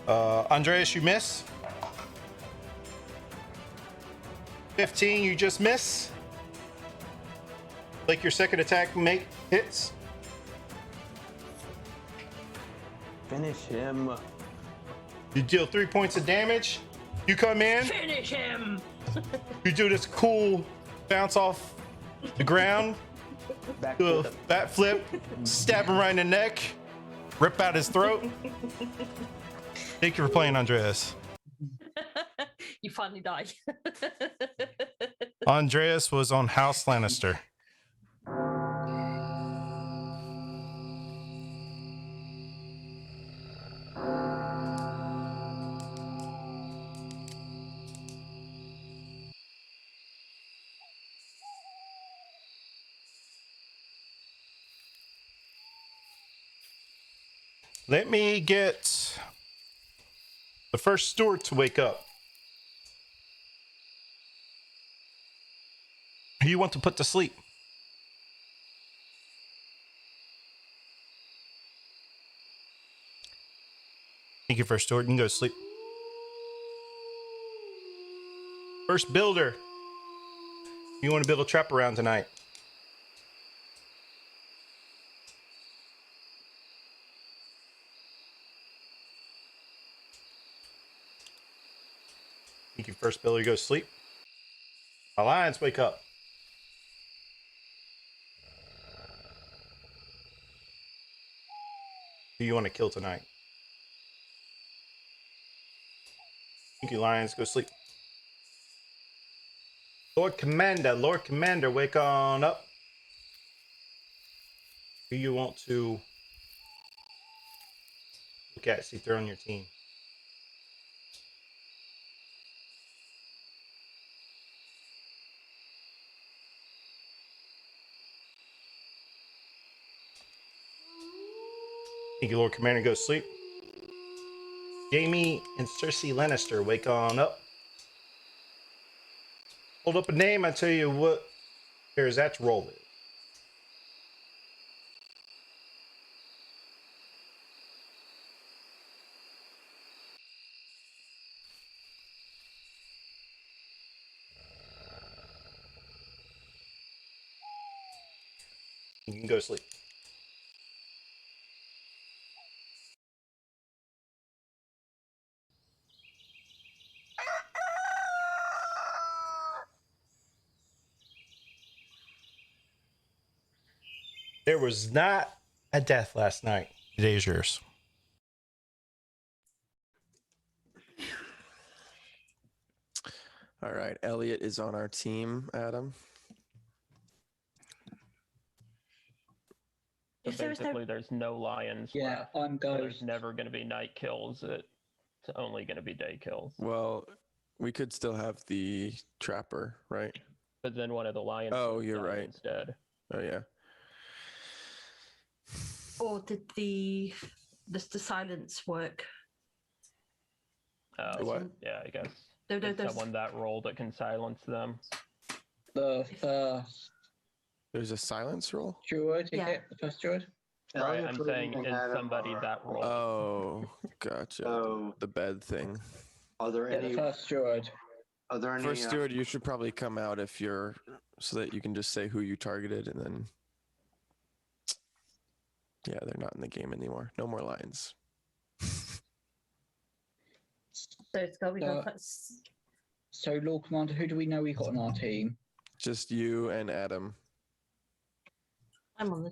Andreas, you miss. 15, you just miss. Like your second attack hits. Finish him. You deal 3 points of damage. You come in. Finish him. You do this cool bounce off the ground. Do a back flip. Stab him right in the neck. Rip out his throat. Thank you for playing, Andreas. You finally died. Andreas was on House Lannister. Let me get the first steward to wake up. Who you want to put to sleep? Thank you, first steward. You can go to sleep. First builder. You want to build a trap around tonight? Thank you, first builder. You go to sleep. Alliance, wake up. Who you want to kill tonight? Thank you, Lions. Go sleep. Lord Commander, wake on up. Who you want to look at, see if they're on your team? Thank you, Lord Commander. Go to sleep. Jamie and Cersei Lannister, wake on up. Hold up a name, I tell you what Karazac's role is. You can go to sleep. There was not a death last night. Today is yours. All right, Elliot is on our team, Adam. So basically, there's no lions. Yeah, left. I'm So there's Ghost. never going to be night kills. It's only going to be day kills. Well, we could still have the trapper, right? But then one of the lions. Oh, you're died right. Instead. Oh, yeah. Or did the silence work? What? Yeah, I guess. There's someone that role that can silence them. The first There's a silence roll? steward, Yeah. is it? The first steward? Right, I'm saying is somebody that role. Oh, gotcha. So- the bed thing. Are there Yeah, the any? first steward. Are there any? First steward, you should probably come out if you're, so that you can just say who you targeted, and then. Yeah, they're not in the game anymore. No more lines. So it's got to be So, Lord Commander, who do we know we got on our team? Just you and Adam. I'm on the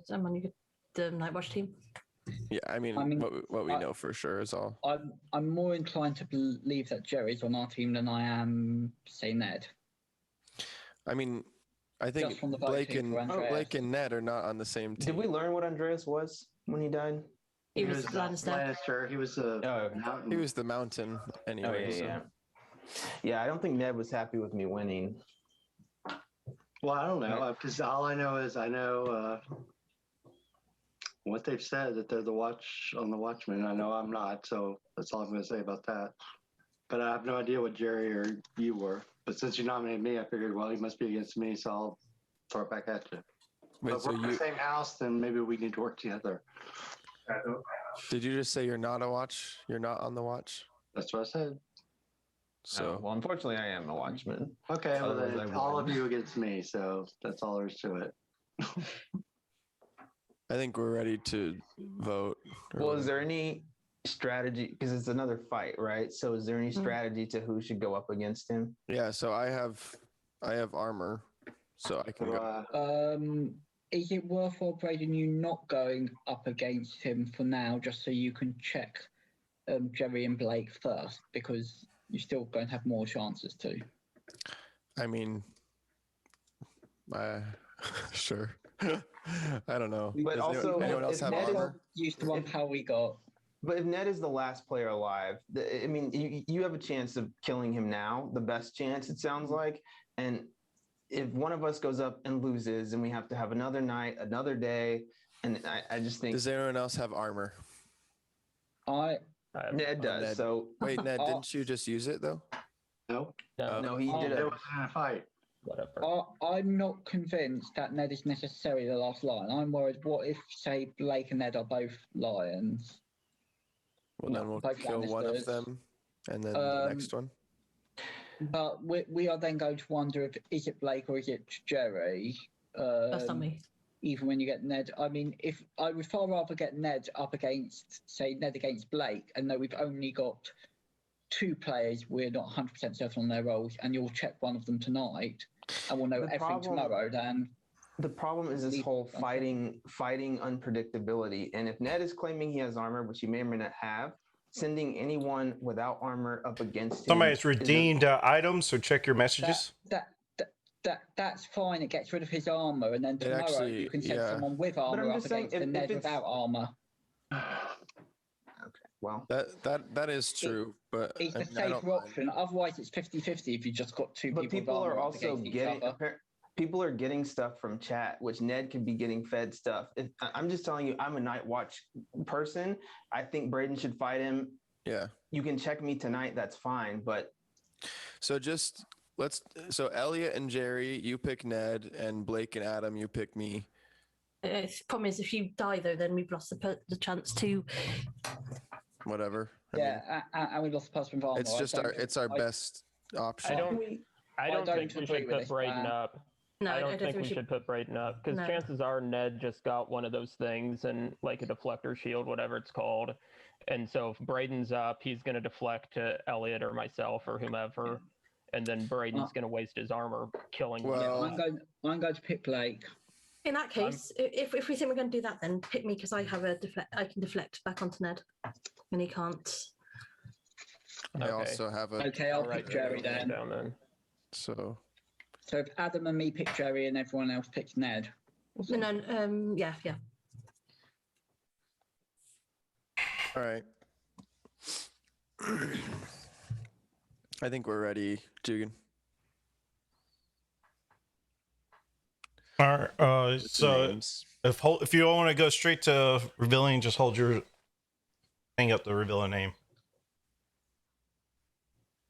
Nightwatch team. Yeah, I mean what we know for sure is all. I'm more inclined to believe that Jerry's on our team than I am, say, Ned. I mean, I think Just from the Blake voting and for Andreas. Blake and Ned are not on the same team. Did we learn what Andreas was when he died? He was Lannister. Lannister. He was a mountain. He was the mountain anyway. Oh, yeah, so. yeah. Yeah, I don't think Ned was happy with me winning. Well, I don't know because all I know is I know what they've said that they're the Watchmen. I know I'm not, so that's all I'm going to say about that. But I have no idea what Jerry or you were. But since you nominated me, I figured, well, he must be against me, so I'll throw it back at you. Wait, but if we're in the same house, then maybe we need to work together. Did you just say you're not You're not on the watch? That's what I said. So well, unfortunately, I am a Watchman. Okay, well Otherwise, then I all would. of you against me, so that's all there is to it. I think we're ready to vote. Well, is there any strategy? Because it's another fight, right? So, is there any strategy to who should go up against him? Yeah, so I have armor, so I can go. Is it worthwhile, Braden, you not going up against him for now, just so you can check Jerry and Blake first, because you're still going to have more chances to. I mean, sure. I don't know. But Does also, anyone else if have Ned is- armor? Use the one power we got. But if Ned is the last player alive, I mean, you have a chance of killing him now, the best chance, it sounds like. And if one of us goes up and loses, and we have to have another night, another day, and I just think. Does anyone else have armor? Ned does. Ned. So Wait, Ned, didn't you just use it though? No. No, he did It it. wasn't in a fight. Whatever. I'm not convinced that Ned is necessarily the last lion. I'm worried, what if, say, Blake and Ned are both lions? Well, then we'll Both kill one of Lannisters. them, and then the next one. But we are then going to wonder if is it Blake or is it Jerry? That's not me. Even when you get Ned, I mean, if I would far rather get Ned up against, say, Ned against Blake, and know we've only got two players, we're not 100% certain on their roles, and you'll check one of them tonight, and we'll know The everything problem- tomorrow. Then The problem is this whole fighting unpredictability. And if Ned is claiming he has armor, which he may or may not have, sending anyone without armor up against him. Somebody's is a- redeemed items, so check your messages. that's fine. It gets rid of his armor, and then tomorrow actually- you can send yeah. someone with I'm armor up just saying, against the if Ned it's- without armor. Well, that is true, but It's I the mean, I don't safer option. Otherwise, it's 50-50 if you just got two But people. people with are armor up also against each getting other. people are getting stuff from chat, which Ned could be getting fed stuff. I'm just telling you, I'm a Night Watch person. I think Braden should fight him. Yeah. You can check me tonight. That's fine. But So so Elliot and Jerry, you pick Ned, and Blake and Adam, you pick me. The problem is, if you die though, then we've lost the chance to. Whatever. And we lost the person with armor. It's just our best option. I don't think we should put Braden up. No, I don't think we should put Braden up because No. chances are Ned just got one of those things and like a deflector shield, whatever it's called. And so if Braden's up, he's going to deflect to Elliot or myself or whomever. And then Braden's going to waste his armor killing one. I'm going to pick Blake. In that case, if we think we're going to do that, then pick me because I have I can deflect back onto Ned, and he can't. I also have a. Okay, I'll pick Jerry then. So if Adam and me pick Jerry and everyone else picks Ned. No, yeah. All right. I think we're ready, Jugan. All right. So if you want to go straight to revealing, just hold your hang up the reveal a name.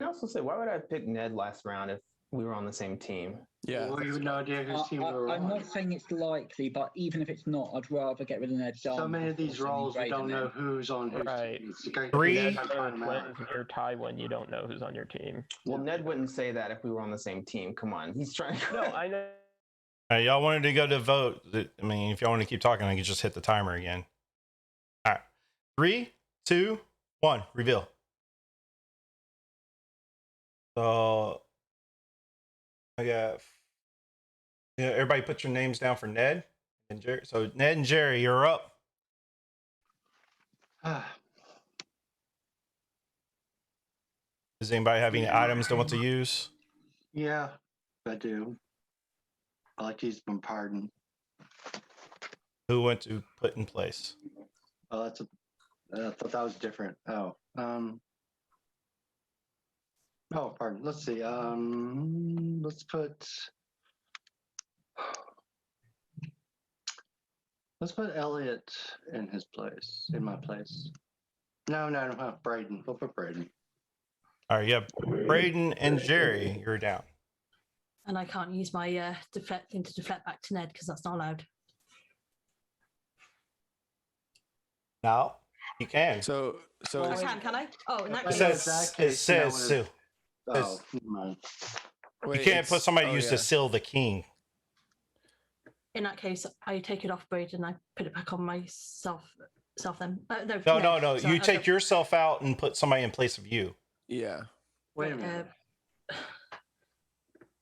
I also say, why would I pick Ned last round if we were on the same team? Yeah. Well, you have no idea whose team we were I'm on. not saying it's likely, but even if it's not, I'd rather get rid of Ned. So many of these roles, we don't know who's on whose Right. team. It's okay. Three. Ned, Whether it's wins or Tywin, you don't know who's on your team. Well, Ned wouldn't say that if we were on the same team. Come on, he's trying. No, I know. Hey, y'all wanted to go to vote. I mean, if y'all want to keep talking, I can just hit the timer again. All right. 3, 2, 1. Reveal. So I got. Yeah, everybody put your names down for Ned and Jerry. So Ned and Jerry, you're up. Does anybody have any items they want to use? Yeah, I do. I like to use my pardon. Who went to put in place? Oh, that's a. I thought that was different. Oh, oh, pardon. Let's see. Let's put. Let's put Elliot in his place, in my place. No, Braden. We'll put Braden. All right, yeah, Braden and Jerry, you're down. And I can't use my deflect thing to deflect back to Ned because that's not allowed. Now you can. So I can I? Oh, in that It case. says it says seal. Oh, never mind. You can't put somebody to use to seal the king. In that case, I take it off Braden and I put it back on myself. Then No. You take yourself out and put somebody in place of you. Yeah. Wait a minute.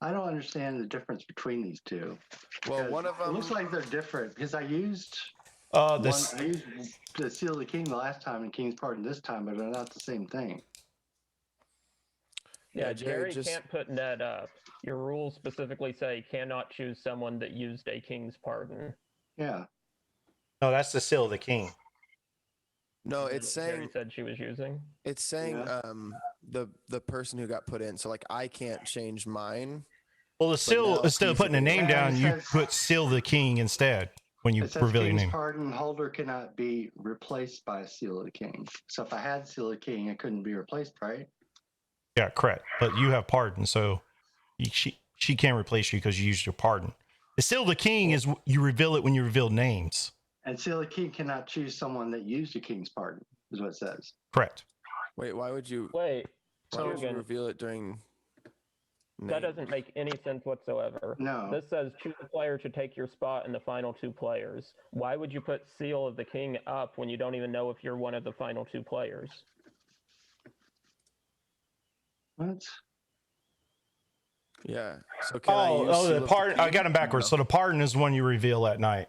I don't understand the difference between these two. Well, one of them It looks like they're different because I used I used the seal of the king the last time and King's Pardon this time, but they're not the same thing. Yeah, Jerry can't put Ned up. Your rules specifically say cannot choose someone that used a king's pardon. Yeah. No, that's the seal of the king. No, it's Jerry saying said she was using. it's saying the person who got put in. So like I can't change mine. Well, the seal, instead of putting a name down, you put seal the king instead when you It says reveal your King's name. Pardon holder cannot be replaced by a seal of the king. So if I had seal of the king, it couldn't be replaced, right? Yeah, correct. But you have pardon, so she can't replace you because you used your pardon. The seal of the king is you reveal it when you reveal names. And seal of the king cannot choose someone that used a king's pardon, is what it says. Correct. Wait, why would you? Wait. Why would you reveal it during? That doesn't make any sense whatsoever. No. This says choose a player to take your spot in the final two players. Why would you put seal of the king up when you don't even know if you're one of the final two players? What? Yeah. So can I use seal the of pardon. I king? got him backwards. So the pardon is one you reveal at night.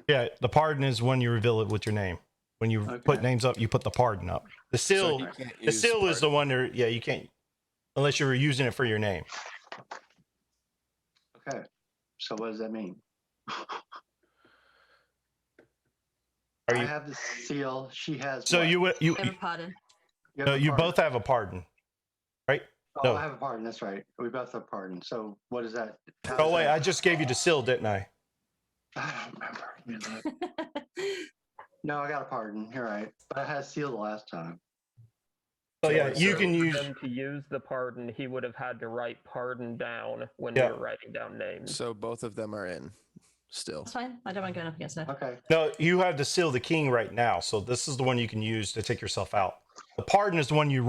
Yeah, the pardon is when you reveal it with your name. When you put names up, you put the pardon up. The seal, you can't the use seal is the one that, yeah, you can't, unless you were using it for your name. Okay. So what does that mean? I have the seal. She has. So what? you have a pardon. You have no, a you pardon. both have a pardon, right? Oh, No. I have a pardon. That's right. We both have pardon. So what is that? how Oh does wait, that- I just gave you the seal, didn't I? I don't remember. Let me look. No, I got a pardon. You're right. But I had seal the last time. So yeah, you So can for use. him to use the pardon, he would have had to write pardon down when Yeah. we were writing down names. So both of them are in still. That's fine. I don't mind going up against Ned. Okay. No, you have the seal of the king right now. So this is the one you can use to take yourself out. The pardon is the one you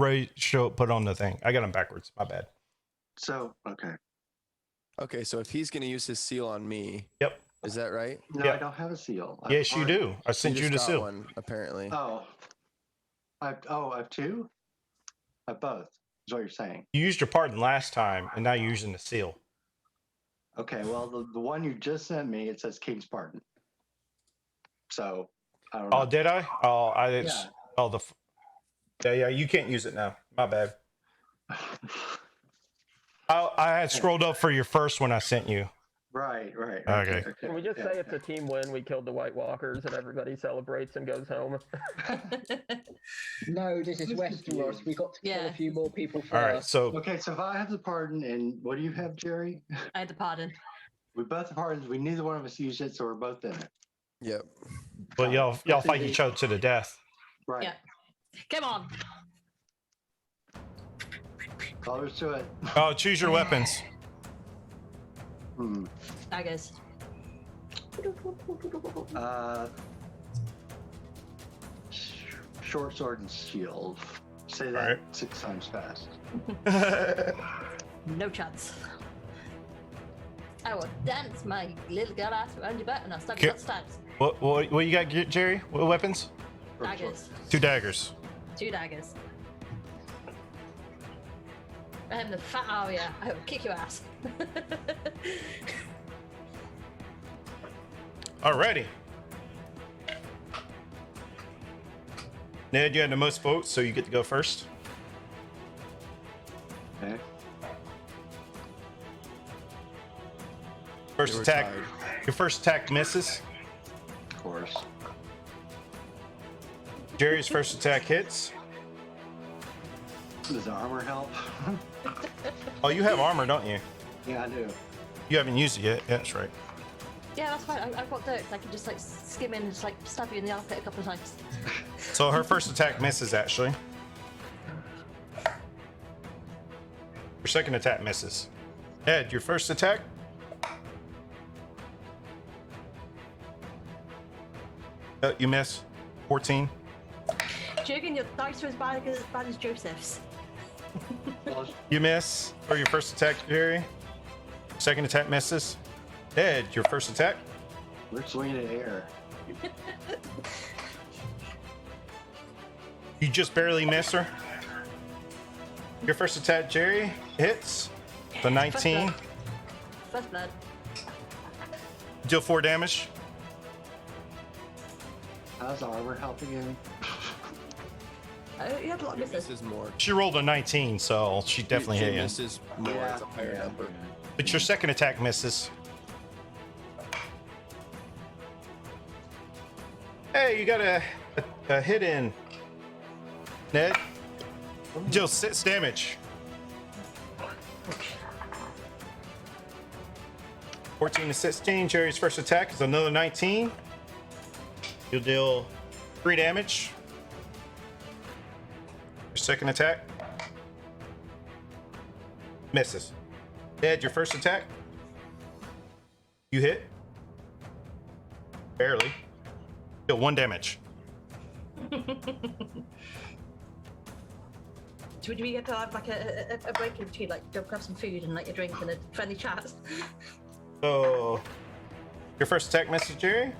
put on the thing. I got them backwards. My bad. So okay. Okay, so if he's gonna use his seal on me, Yep. is that right? No, Yeah. I don't have a seal. I have Yes, a you pardon. do. I sent you just the got seal. one apparently. Oh. I have two? I have both, is what you're saying. You used your pardon last time, and now you're using the seal. Okay, well the one you just sent me, it says King's Pardon. So I don't know. Oh, did I? Oh, I didn't. Yeah. Oh, yeah. You can't use it now. My bad. I had scrolled up for your first one I sent you. Right. Okay. Can we just say it's a team win? We killed the White Walkers and everybody celebrates and goes home. No, this is Westeros. We got to kill a few more people first. All right. So Okay, so if I have the pardon, and what do you have, Jerry? I had the pardon. We both have pardons. We neither one of us used it, so we're both in it. Yep. but y'all fight each other to the death. Right. Yeah. Come on. All there's to it. Oh, choose your weapons. Daggers. Short sword and shield. Say that Alright. 6 times fast. No chance. I will dance my little girl ass around your butt and I'll stab you Okay. lots of times. What you got, Jerry? What weapons? Daggers. 2 daggers. 2 daggers. I am the fat Arya. I will kick your ass. Alrighty. Ned, you had the most votes, so you get to go first. Okay. First They were attack. tied. Your first attack misses. Of course. Jerry's first attack hits. Does the armor help? Oh, you have armor, don't you? Yeah, I do. You haven't used it yet. Yeah, that's right. Yeah, that's fine. I've got dirt. I can just like skim in and just like stab you in the armpit a couple of times. So her first attack misses, actually. Your second attack misses. Ed, your first attack? You miss. 14. Jurgen, your dice are as bad as Joseph's. You miss for your first attack, Jerry. Second attack misses. Ed, your first attack? We're swinging in the air. You just barely miss her. Your first attack, Jerry, hits. The 19. First blood. Deal 4 damage. How's the armor helping him? You have a lot of misses. Misses more. She rolled a 19, so she definitely She hit you. misses more. It's a higher number. But your second attack misses. Hey, you got a hit in. Ned. Deal 6 damage. 14 to 16. Jerry's first attack is another 19. You'll deal 3 damage. Your second attack misses. Ed, your first attack. You hit. Barely. Deal 1 damage. Would we get to have like a break in between, like go grab some food and like a drink and a friendly chat? So your first attack misses, Jerry.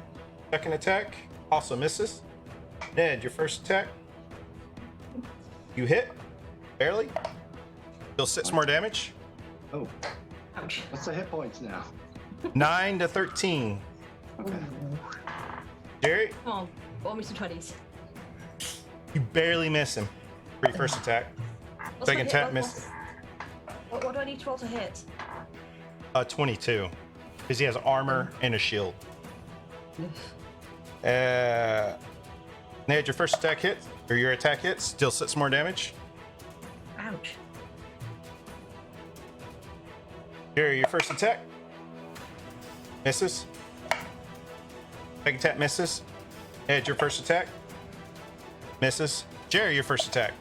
Second attack also misses. Ned, your first attack. You hit. Barely. Deal 6 more damage. Oh. Ouch. What's the hit points now? 9 to 13. Okay. Jerry, Come on, roll me some 20s. you barely miss him for your first attack. What's my Second hit? attack misses. What do I need to roll to hit? 22. Because he has armor and a shield. Ned, your first attack hits, or your attack hits, deal 6 more damage. Ouch. Jerry, your first attack misses. Second attack misses. Ned, your first attack misses. Jerry, your first attack.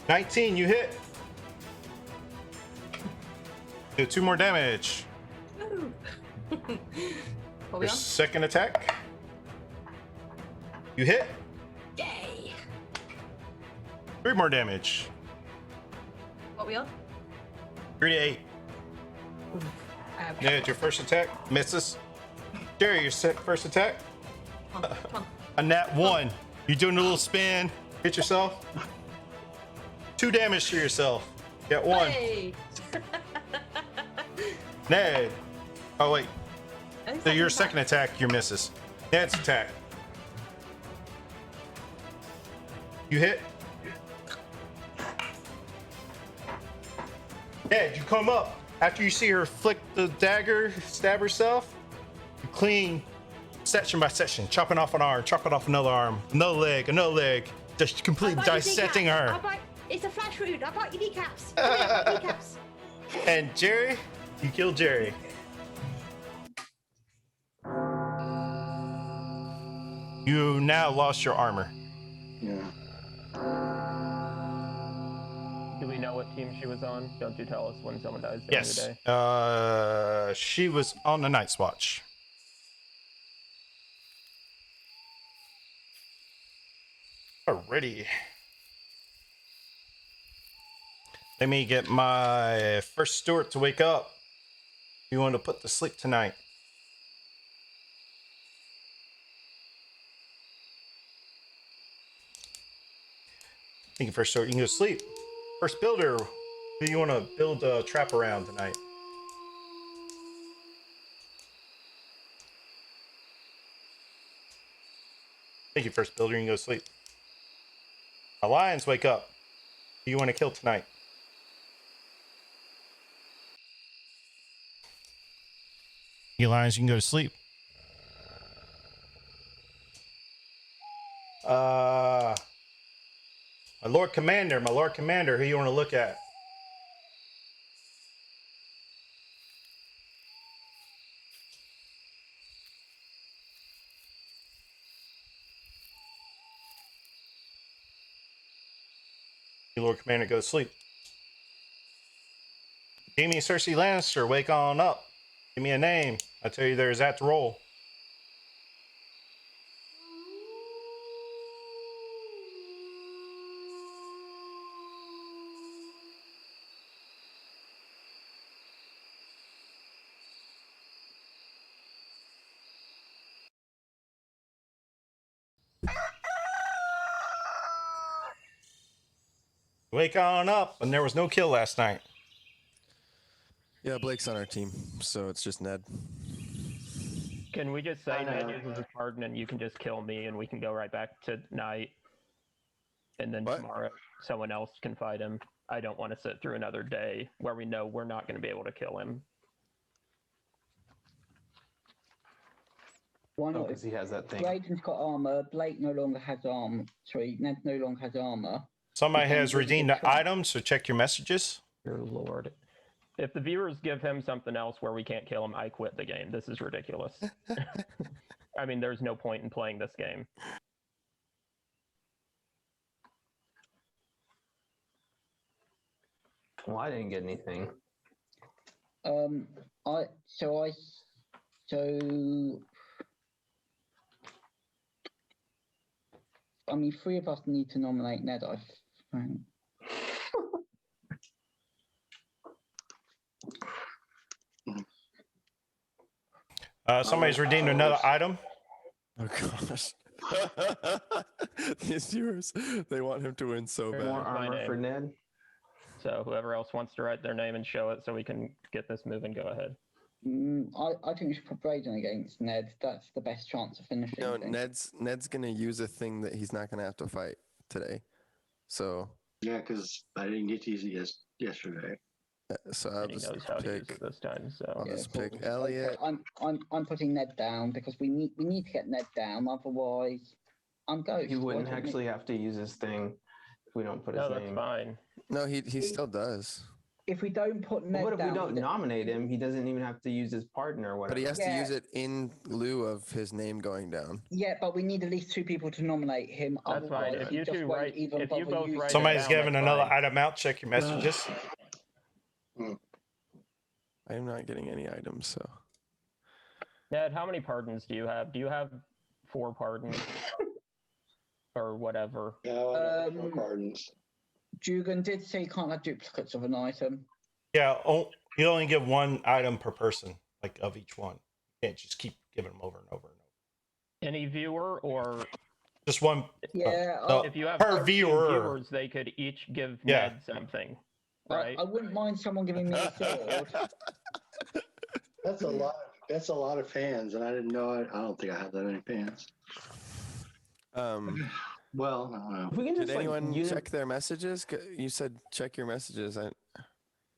19, you hit. Do 2 more damage. Woo. What we Your on? second attack. You hit. Yay! 3 more damage. What we on? 3 to 8. Ouch. Ned, your first attack misses. Jerry, your first attack. Come on, come on. A nat 1. You're doing a little spin. Hit yourself. 2 damage to yourself. Get 1. Hey! Ned. Oh, wait. I think So your that's second attack, your misses. Ned's attack. You hit. Ned, you come up. After you see her flick the dagger, stab herself, you clean section by section, chopping off an arm, chopping off another leg, just completely dissecting her. It's a flash wound. I'll bite your kneecaps. Come here, I'll bite your kneecaps. And Jerry, you killed Jerry. You now lost your armor. Yeah. Do we know what team she was on? Don't you tell us when someone dies during Yes. the day? She was on the Night's Watch. Alrighty. Let me get my first steward to wake up. You want to put to sleep tonight? Thank you, first steward. You can go to sleep. First builder, who do you want to build a trap around tonight? Thank you, first builder. You can go to sleep. Alliance, wake up. Who do you want to kill tonight? Alliance, you can go to sleep. My Lord Commander, who you want to look at? Lord Commander, go to sleep. Jamie Cersei Lannister, wake on up. Give me a name. I tell you there's that to roll. Wake on up, and there was no kill last night. Yeah, Blake's on our team, so it's just Ned. Can we just say Ned uses his pardon and you can just kill me and we can go right back to night? And then tomorrow someone else can fight him. I don't want to sit through another day where we know we're not going to be able to kill him. Why not? Because he has that thing. Braden's got armor. Blake no longer has armor. Sorry, Ned no longer has armor. Somebody has redeemed the item, so check your messages. Dear Lord. If the viewers give him something else where we can't kill him, I quit the game. This is ridiculous. I mean, there's no point in playing this game. Well, I didn't get anything. I mean, 3 of us need to nominate Ned, I think. Somebody's redeemed another item. Oh gosh. These viewers, they want him to win so bad. More armor for Ned. So whoever else wants to write their name and show it so we can get this moving, go ahead. I think we should put Braden against Ned. That's the best chance of finishing. No, Ned's gonna use a thing that he's not gonna have to fight today. So yeah, because I didn't get to use it yesterday. So I'll just pick this time. So I'll just pick Elliot. I'm putting Ned down because we need to get Ned down. Otherwise, I'm going. He wouldn't actually have to use his thing if we don't put his name. No, that's fine. No, he still does. If we don't put Ned what if down, we don't nominate him? He doesn't even have to use his partner or whatever. But he has to use it in lieu of his name going down. Yeah, but we need at least 2 people to nominate him. That's fine. If you two write, if you both write, somebody's giving another item out. Check your messages. I am not getting any items, so. Ned, how many pardons do you have? Do you have 4 pardons? Or whatever? Yeah, I have 4 pardons. Dugan did say you can't have duplicates of an item. Yeah, you only give 1 item per person, like of each one. You can't just keep giving them over and over and over. Any viewer or just one? Yeah. If you have per viewer, viewers, they could each give Ned something. Right. I wouldn't mind someone giving me a sword. That's a lot. That's a lot of fans, and I didn't know it. I don't think I have that many fans. Well, I don't know. If we can just, did anyone check their messages? You said check your messages. I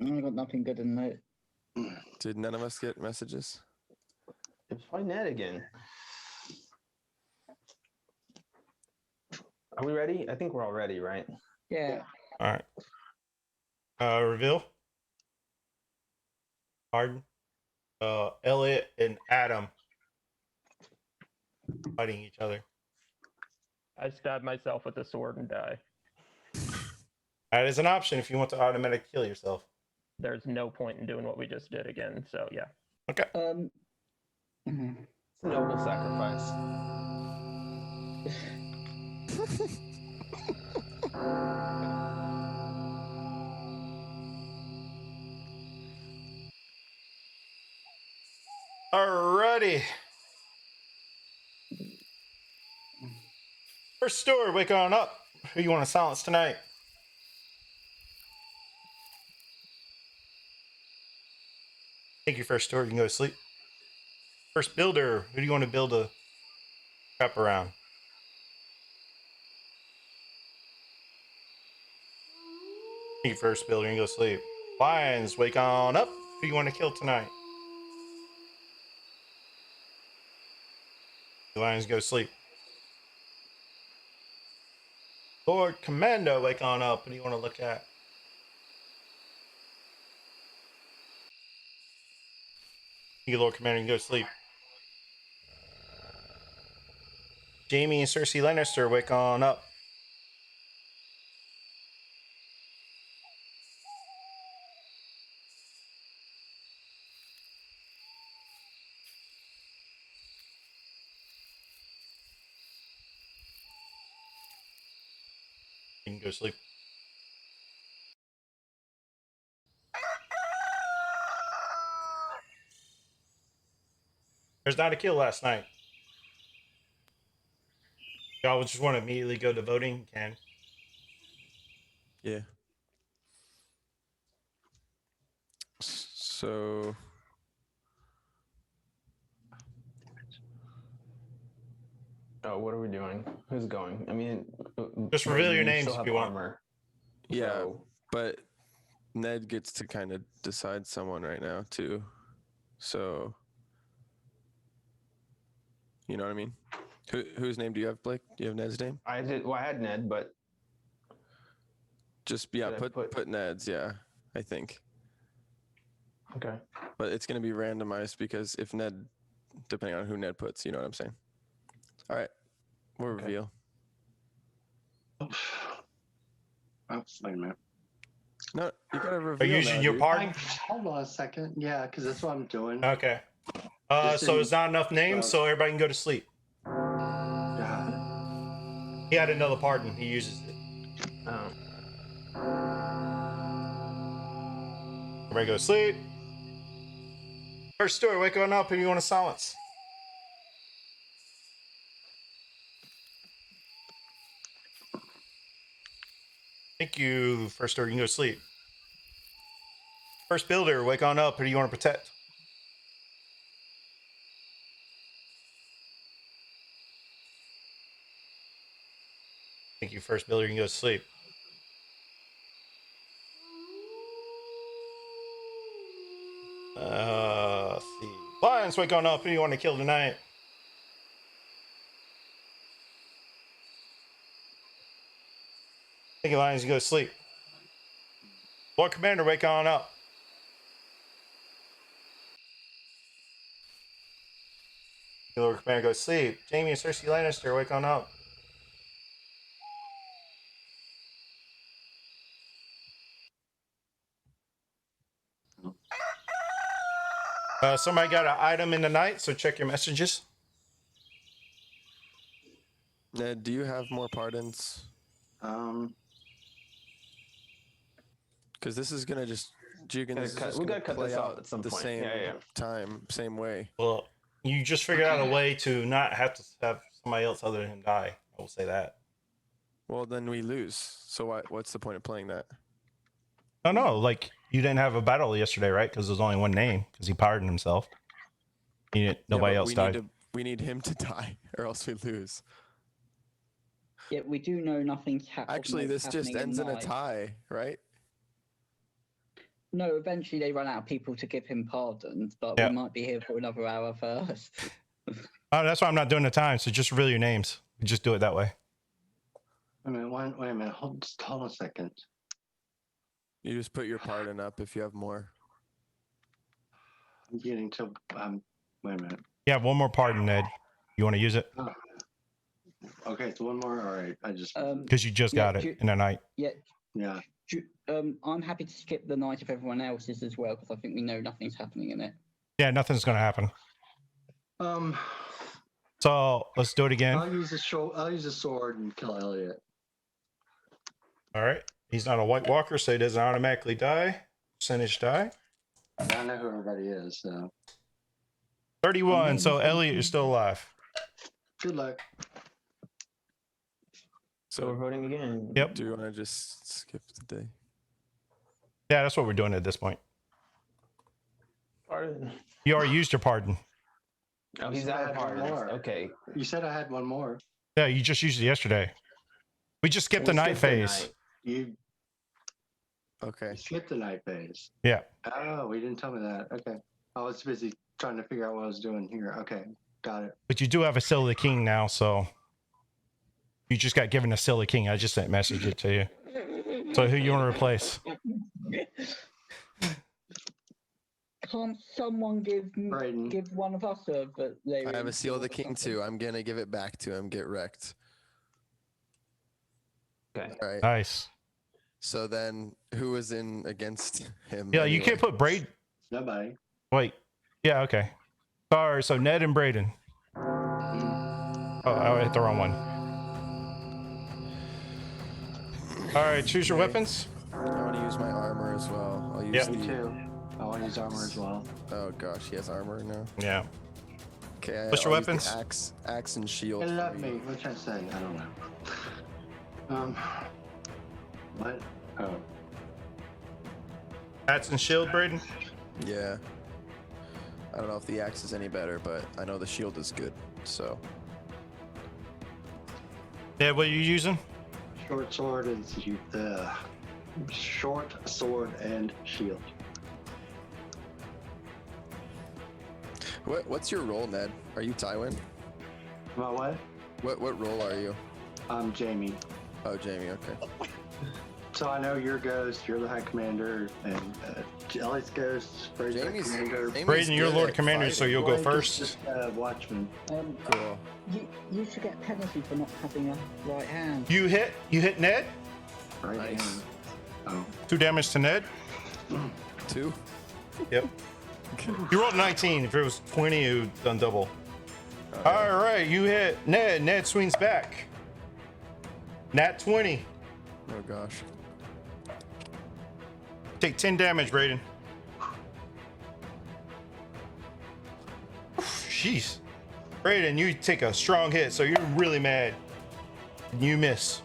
got nothing good in there. Did none of us get messages? It's probably Ned again. Are we ready? I think we're all ready, right? Yeah. All right. Reveal. Pardon. Elliot and Adam fighting each other. I stab myself with a sword and die. That is an option if you want to automatically kill yourself. There's no point in doing what we just did again. So yeah. Okay. It's a noble sacrifice. Alrighty. First story, wake on up. Who you want to silence tonight? Thank you, first story. You can go to sleep. First builder, who do you want to build a trap around? Thank you, first builder. You can go to sleep. Lions, wake on up. Who do you want to kill tonight? Lions, go to sleep. Lord Commando, wake on up. What do you want to look at? You Lord Commander, you can go to sleep. Jamie and Cersei Lannister, wake on up. You can go to sleep. There's not a kill last night. Y'all just want to immediately go to voting? You can. Yeah. So Oh, what are we doing? Who's going? I mean, just reveal your we names still if have you want. armor. yeah, So- but Ned gets to kind of decide someone right now too. So you know what I mean? Whose name do you have, Blake? Do you have Ned's name? I did. Well, I had Ned, but Just put Ned's. Yeah, I think. Okay. But it's going to be randomized because if Ned, depending on who Ned puts, you know what I'm saying. All right, we'll reveal. Oh, wait a minute. No, you gotta reveal. Are you using now, your dude. pardon? Hold on a second. Yeah, because that's what I'm doing. Okay. Just So in- it's not enough names, so everybody can go to sleep. He had another pardon. He uses it. Oh. Everybody go to sleep. First story, wake on up. Who do you want to silence? Thank you. First story, you can go to sleep. First builder, wake on up. Who do you want to protect? Thank you, first builder. You can go to sleep. Let's see. Lions, wake on up. Who do you want to kill tonight? Thank you, Lions. You go to sleep. Lord Commander, wake on up. Lord Commander, go to sleep. Jamie and Cersei Lannister, wake on up. Somebody got an item in the night, so check your messages. Ned, do you have more pardons? Because this is gonna just We gotta cut this off at some the point. same Yeah. time, same way. Well, you just figured out a way to not have to have somebody else other than him die. I will say that. Well, then we lose. So what's the point of playing that? No, like you didn't have a battle yesterday, right? Because there's only one name because he pardoned himself. Nobody else died. We need him to die, or else we lose. Yeah, we do know nothing. Actually, this just ends in a tie, right? No, eventually they run out of people to give him pardons, but Yeah. we might be here for another hour first. Oh, that's why I'm not doing the time. So just reveal your names. Just do it that way. Wait a minute. Hold a second. You just put your pardon up if you have more. I'm getting to. Wait a minute. You have one more pardon, Ned. You want to use it? Oh. Okay, so one more. All right. I just. Because you just got it in the night. Yeah. Yeah. I'm happy to skip the night if everyone else is as well, because I think we know nothing's happening in it. Yeah, nothing's gonna happen. So let's do it again. I'll use the sword and kill Elliot. All right. He's not a White Walker, so he doesn't automatically die. Percentage die. I know who everybody is, so 31. So Elliot, you're still alive. good luck. So we're voting again. Yep. Do you want to just skip the day? Yeah, that's what we're doing at this point. Pardon. You already used your pardon. Oh, he's out of pardon. Okay. You said I had one more. Yeah, you just used it yesterday. We just skipped the night phase. You Okay. skipped the night phase. Yeah. Oh, we didn't tell me that. Okay. I was busy trying to figure out what I was doing here. Okay. Got it. But you do have a Seal of the King now, so you just got given a Seal of the King. I just sent message it to you. So who you want to replace? Can't someone give one of us a? But I have a Seal of the King too. I'm gonna give it back to him. Get wrecked. Okay. All right. Nice. So then, who was in against him? Yeah, you can't put Braden. Nobody. Wait. Yeah. Okay. Sorry. So Ned and Braden. Oh, I hit the wrong one. All right. Choose your weapons. I want to use my armor as well. I'll use Me too. I want to use armor as well. Oh gosh, he has armor now. Yeah. Okay. What's your I'll use the weapons? Axe and shield. It for left you. me. What should I say? I don't know. What? Oh. Axe and shield, Braden. Yeah. I don't know if the axe is any better, but I know the shield is good. So. Yeah. What are you using? Short sword and short sword and shield. What's your role, Ned? Are you Tywin? My what? What role are you? I'm Jamie. Oh, Jamie. Okay. So I know your ghost. You're the High Commander, and Ellie's ghost. Braden's High Commander. Braden, you're Lord Commander, so you'll go first. Just, Watchman. Cool. You should get penalty for not having a right hand. You hit Ned. Right Nice. hand. Oh. 2 damage to Ned. 2. Yep. You rolled 19. If it was 20, you would done double. All right, you hit Ned. Ned swings back. Nat 20. Oh gosh. Take 10 damage, Braden. Jeez. Braden, you take a strong hit, so you're really mad. You miss.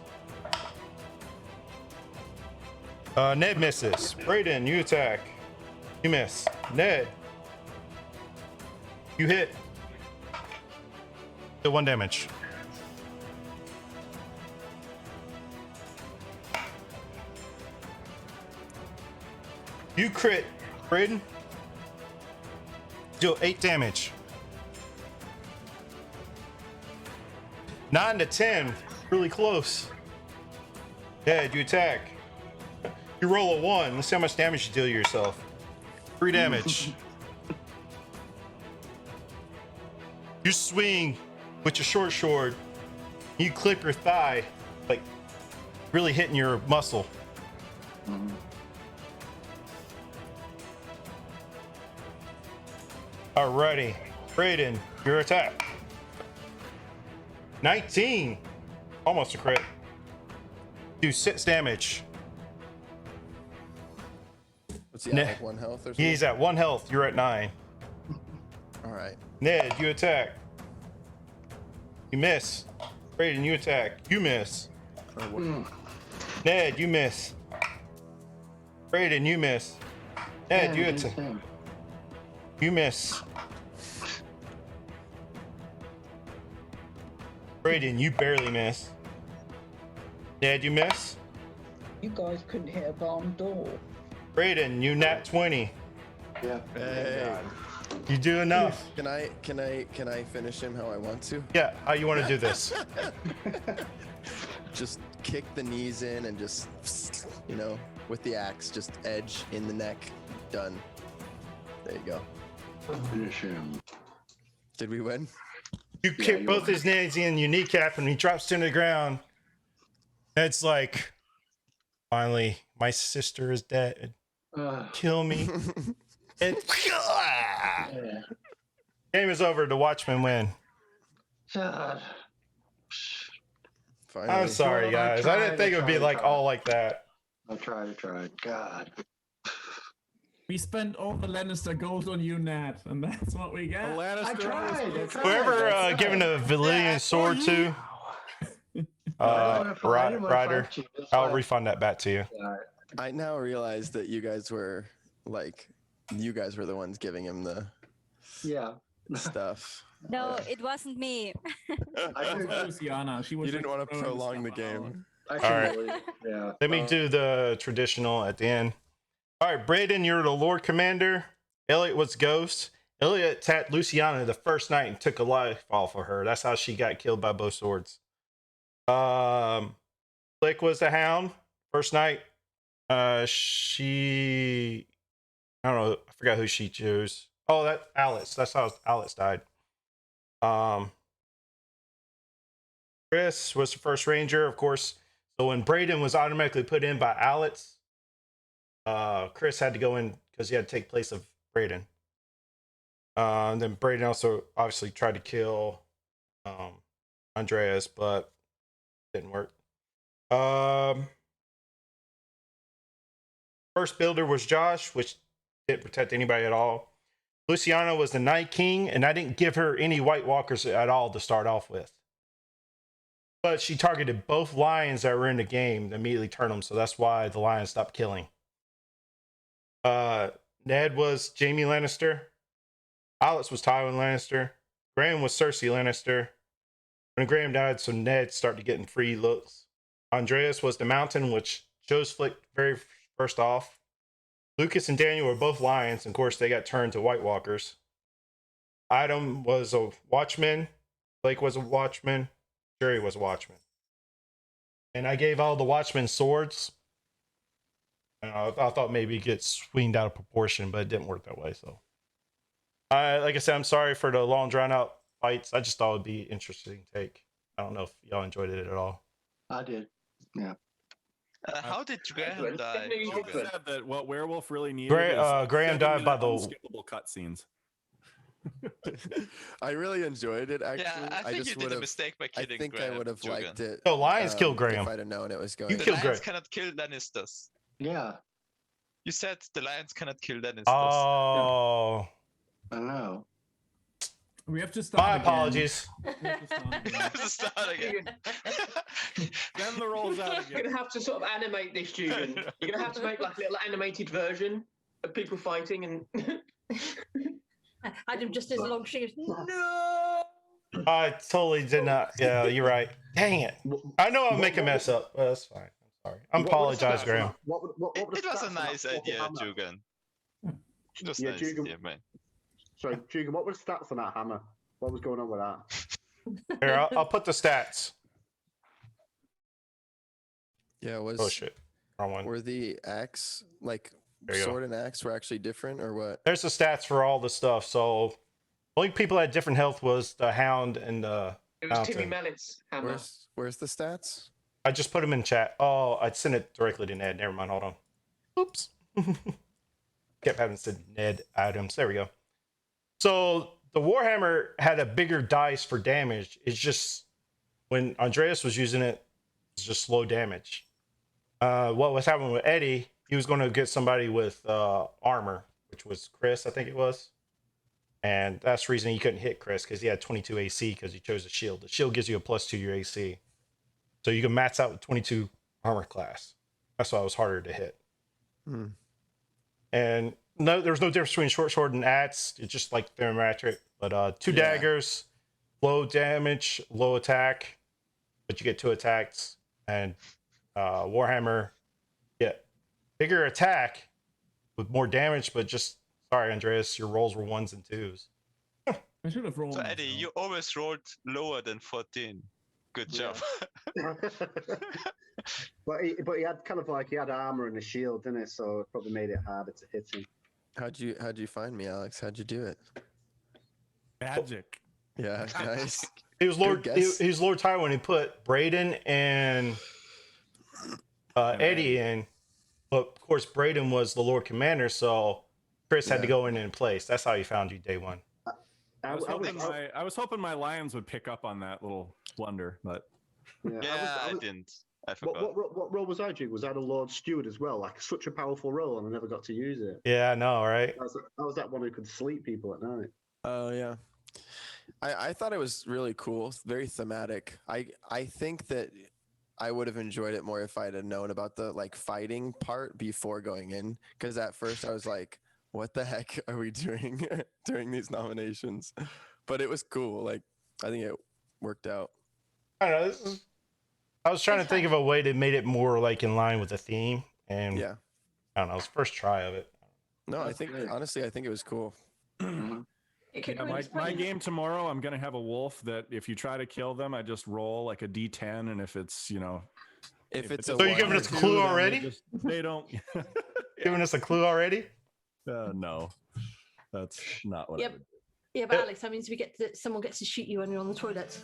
Ned misses. Braden, you attack. You miss. Ned. You hit. Still 1 damage. You crit, Braden. Deal 8 damage. 9 to 10. Really close. Ned, you attack. You roll a 1. Let's see how much damage you deal yourself. 3 damage. You swing with your short sword. You clip your thigh, like really hitting your muscle. Alrighty, Braden, your attack. 19. Almost a crit. Do 6 damage. What's he at, like 1 health or something? He's at 1 health. You're at 9. All right. Ned, you attack. You miss. Braden, you attack. You miss. Ned, you miss. Braden, you miss. Ned, you attack. You miss. Braden, you barely miss. Ned, you miss. You guys couldn't hit a barn door. Braden, you nat 20. Yeah. Hey. You do enough. Can I finish him how I want to? Yeah, how you want to do this? Just kick the knees in and just, with the axe, just edge in the neck. Done. There you go. Finish him. Did we win? You kick both his knees in, you kneecap, and he drops to the ground. It's like, finally, my sister is dead. Kill me. And game is over. The Watchmen win. God. I'm sorry, guys. I didn't think it would be like all like that. I tried. God. We spent all the Lannister gold on you, Nat, and that's what we got. I tried. Whoever given a Valyrian sword to, Ryder, I'll refund that back to you. I now realize that you guys were the ones giving him the stuff. No, it wasn't me. Luciana. She was you didn't want to prolong the game. All right. Let me do the traditional at the end. All right, Braden, you're the Lord Commander. Elliot was Ghost. Elliot attacked Luciana the first night and took a life off of her. That's how she got killed by both swords. Flick was the Hound. First night, I don't know, I forgot who she chose. Oh, that Alex. That's how Alex died. Chris was the first Ranger, of course. So when Braden was automatically put in by Alex, Chris had to go in because he had to take place of Braden. And then Braden also obviously tried to kill Andreas, but didn't work. First builder was Josh, which didn't protect anybody at all. Luciana was the Night King, and I didn't give her any White Walkers at all to start off with. But she targeted both lions that were in the game to immediately turn them, so that's why the lions stopped killing. Ned was Jaime Lannister. Alex was Tywin Lannister. Graham was Cersei Lannister. When Graham died, so Ned started getting free looks. Andreas was the Mountain, which chose Flick very first off. Lucas and Daniel were both lions. Of course, they got turned to White Walkers. Adam was a Watchman. Blake was a Watchman. Jerry was a Watchman. And I gave all the Watchmen swords. I thought maybe it gets swinged out of proportion, but it didn't work that way. So, like I said, I'm sorry for the long, drawn out fights. I just thought it'd be interesting take. I don't know if y'all enjoyed it at all. I did. Yeah. How did Graham die? Said that what Werewolf really needed is Graham died by the unskippable cutscenes. I really enjoyed it. Actually, Yeah, I think you did a mistake by killing I think Graham. I would have liked it. No, lions killed Graham. If I'd have known it was going. You The killed lions Graham. cannot kill Lannisters. Yeah. You said the lions cannot kill Lannisters. Oh. I know. We have to start. My again. apologies. We have to start again. We have to start again. Then the rolls out You're again. gonna have to sort of animate this, Julian. You're gonna have to make like a little animated version of people fighting and. Adam just as long shoes. No. I totally did not. Yeah, you're right. Dang it. I know I'll make a mess up, but that's fine. I'm sorry. I apologize, Graham. It was a nice idea, Jugan. It was nice idea, man. Sorry, Jugan, what were the stats on that hammer? What was going on with that? Here, I'll put the stats. Yeah, Oh shit. Wrong one. Were the axe like There you go. sword and axe were actually different or what? There's the stats for all the stuff. So only people that had different health was the Hound and the It was Timmy Mountain. Mallett's hammer. Where's the stats? I just put them in chat. Oh, I'd send it directly to Ned. Never mind. Hold on. Oops. Kept having said Ned items. There we go. So the Warhammer had a bigger dice for damage. It's just when Andreas was using it, it's just slow damage. What was happening with Eddie? He was going to get somebody with armor, which was Chris, I think it was. And that's the reason he couldn't hit Chris, because he had 22 AC because he chose a shield. The shield gives you a +2 to your AC. So you can max out with 22 armor class. That's why it was harder to hit. Hmm. And no, there's no difference between short sword and axe. It's just like thermometric. But two daggers, low damage, low attack, but you get 2 attacks. And Warhammer, bigger attack with more damage, but just sorry, Andreas, your rolls were 1s and 2s. I should have rolled. So Eddie, you always rolled lower than 14. Good job. But he had kind of like he had armor and a shield, didn't it? So it probably made it harder to hit him. How'd you find me, Alex? How'd you do it? Magic. Yeah, nice. He was Lord. Good guess. He was Lord Tywin. He put Braden and Eddie in, But of course, Braden was the Lord Commander, so Chris had to go in place. That's how he found you day one. I was hoping my lions would pick up on that little blunder, but I didn't. I forgot. What role was I doing? Was I the Lord Steward as well? Like such a powerful role, and I never got to use it. Yeah, I know, right? I was that one who could sleep people at night. Oh yeah, I thought it was really cool, very thematic. I think that I would have enjoyed it more if I'd have known about the like fighting part before going in, because at first I was like, what the heck are we doing during these nominations? But it was cool. Like, I think it worked out. I don't know. I was trying to think of a way to make it more like in line with the theme, and yeah, I don't know. It was the first try of it. No, I think honestly, I think it was cool. Yeah, my game tomorrow, I'm gonna have a wolf that if you try to kill them, I just roll like a D10, and if it's if it's so you're giving us a clue already? They don't giving us a clue already? No, that's not what. Yep. Yeah, but Alex, that means someone gets to shoot you when you're on the toilet.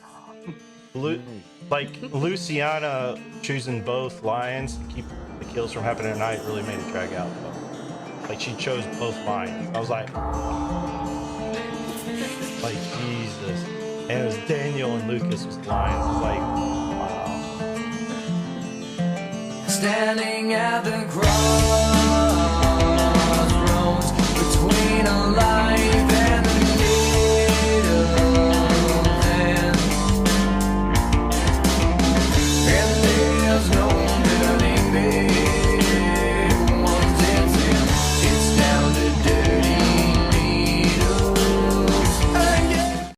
Like Luciana choosing both lions to keep the kills from happening at night really made it drag out. Though. Like she chose both lions. I was like Jesus. And it was Daniel and Lucas was lions. I was like, wow. Standing at the crossroads between a life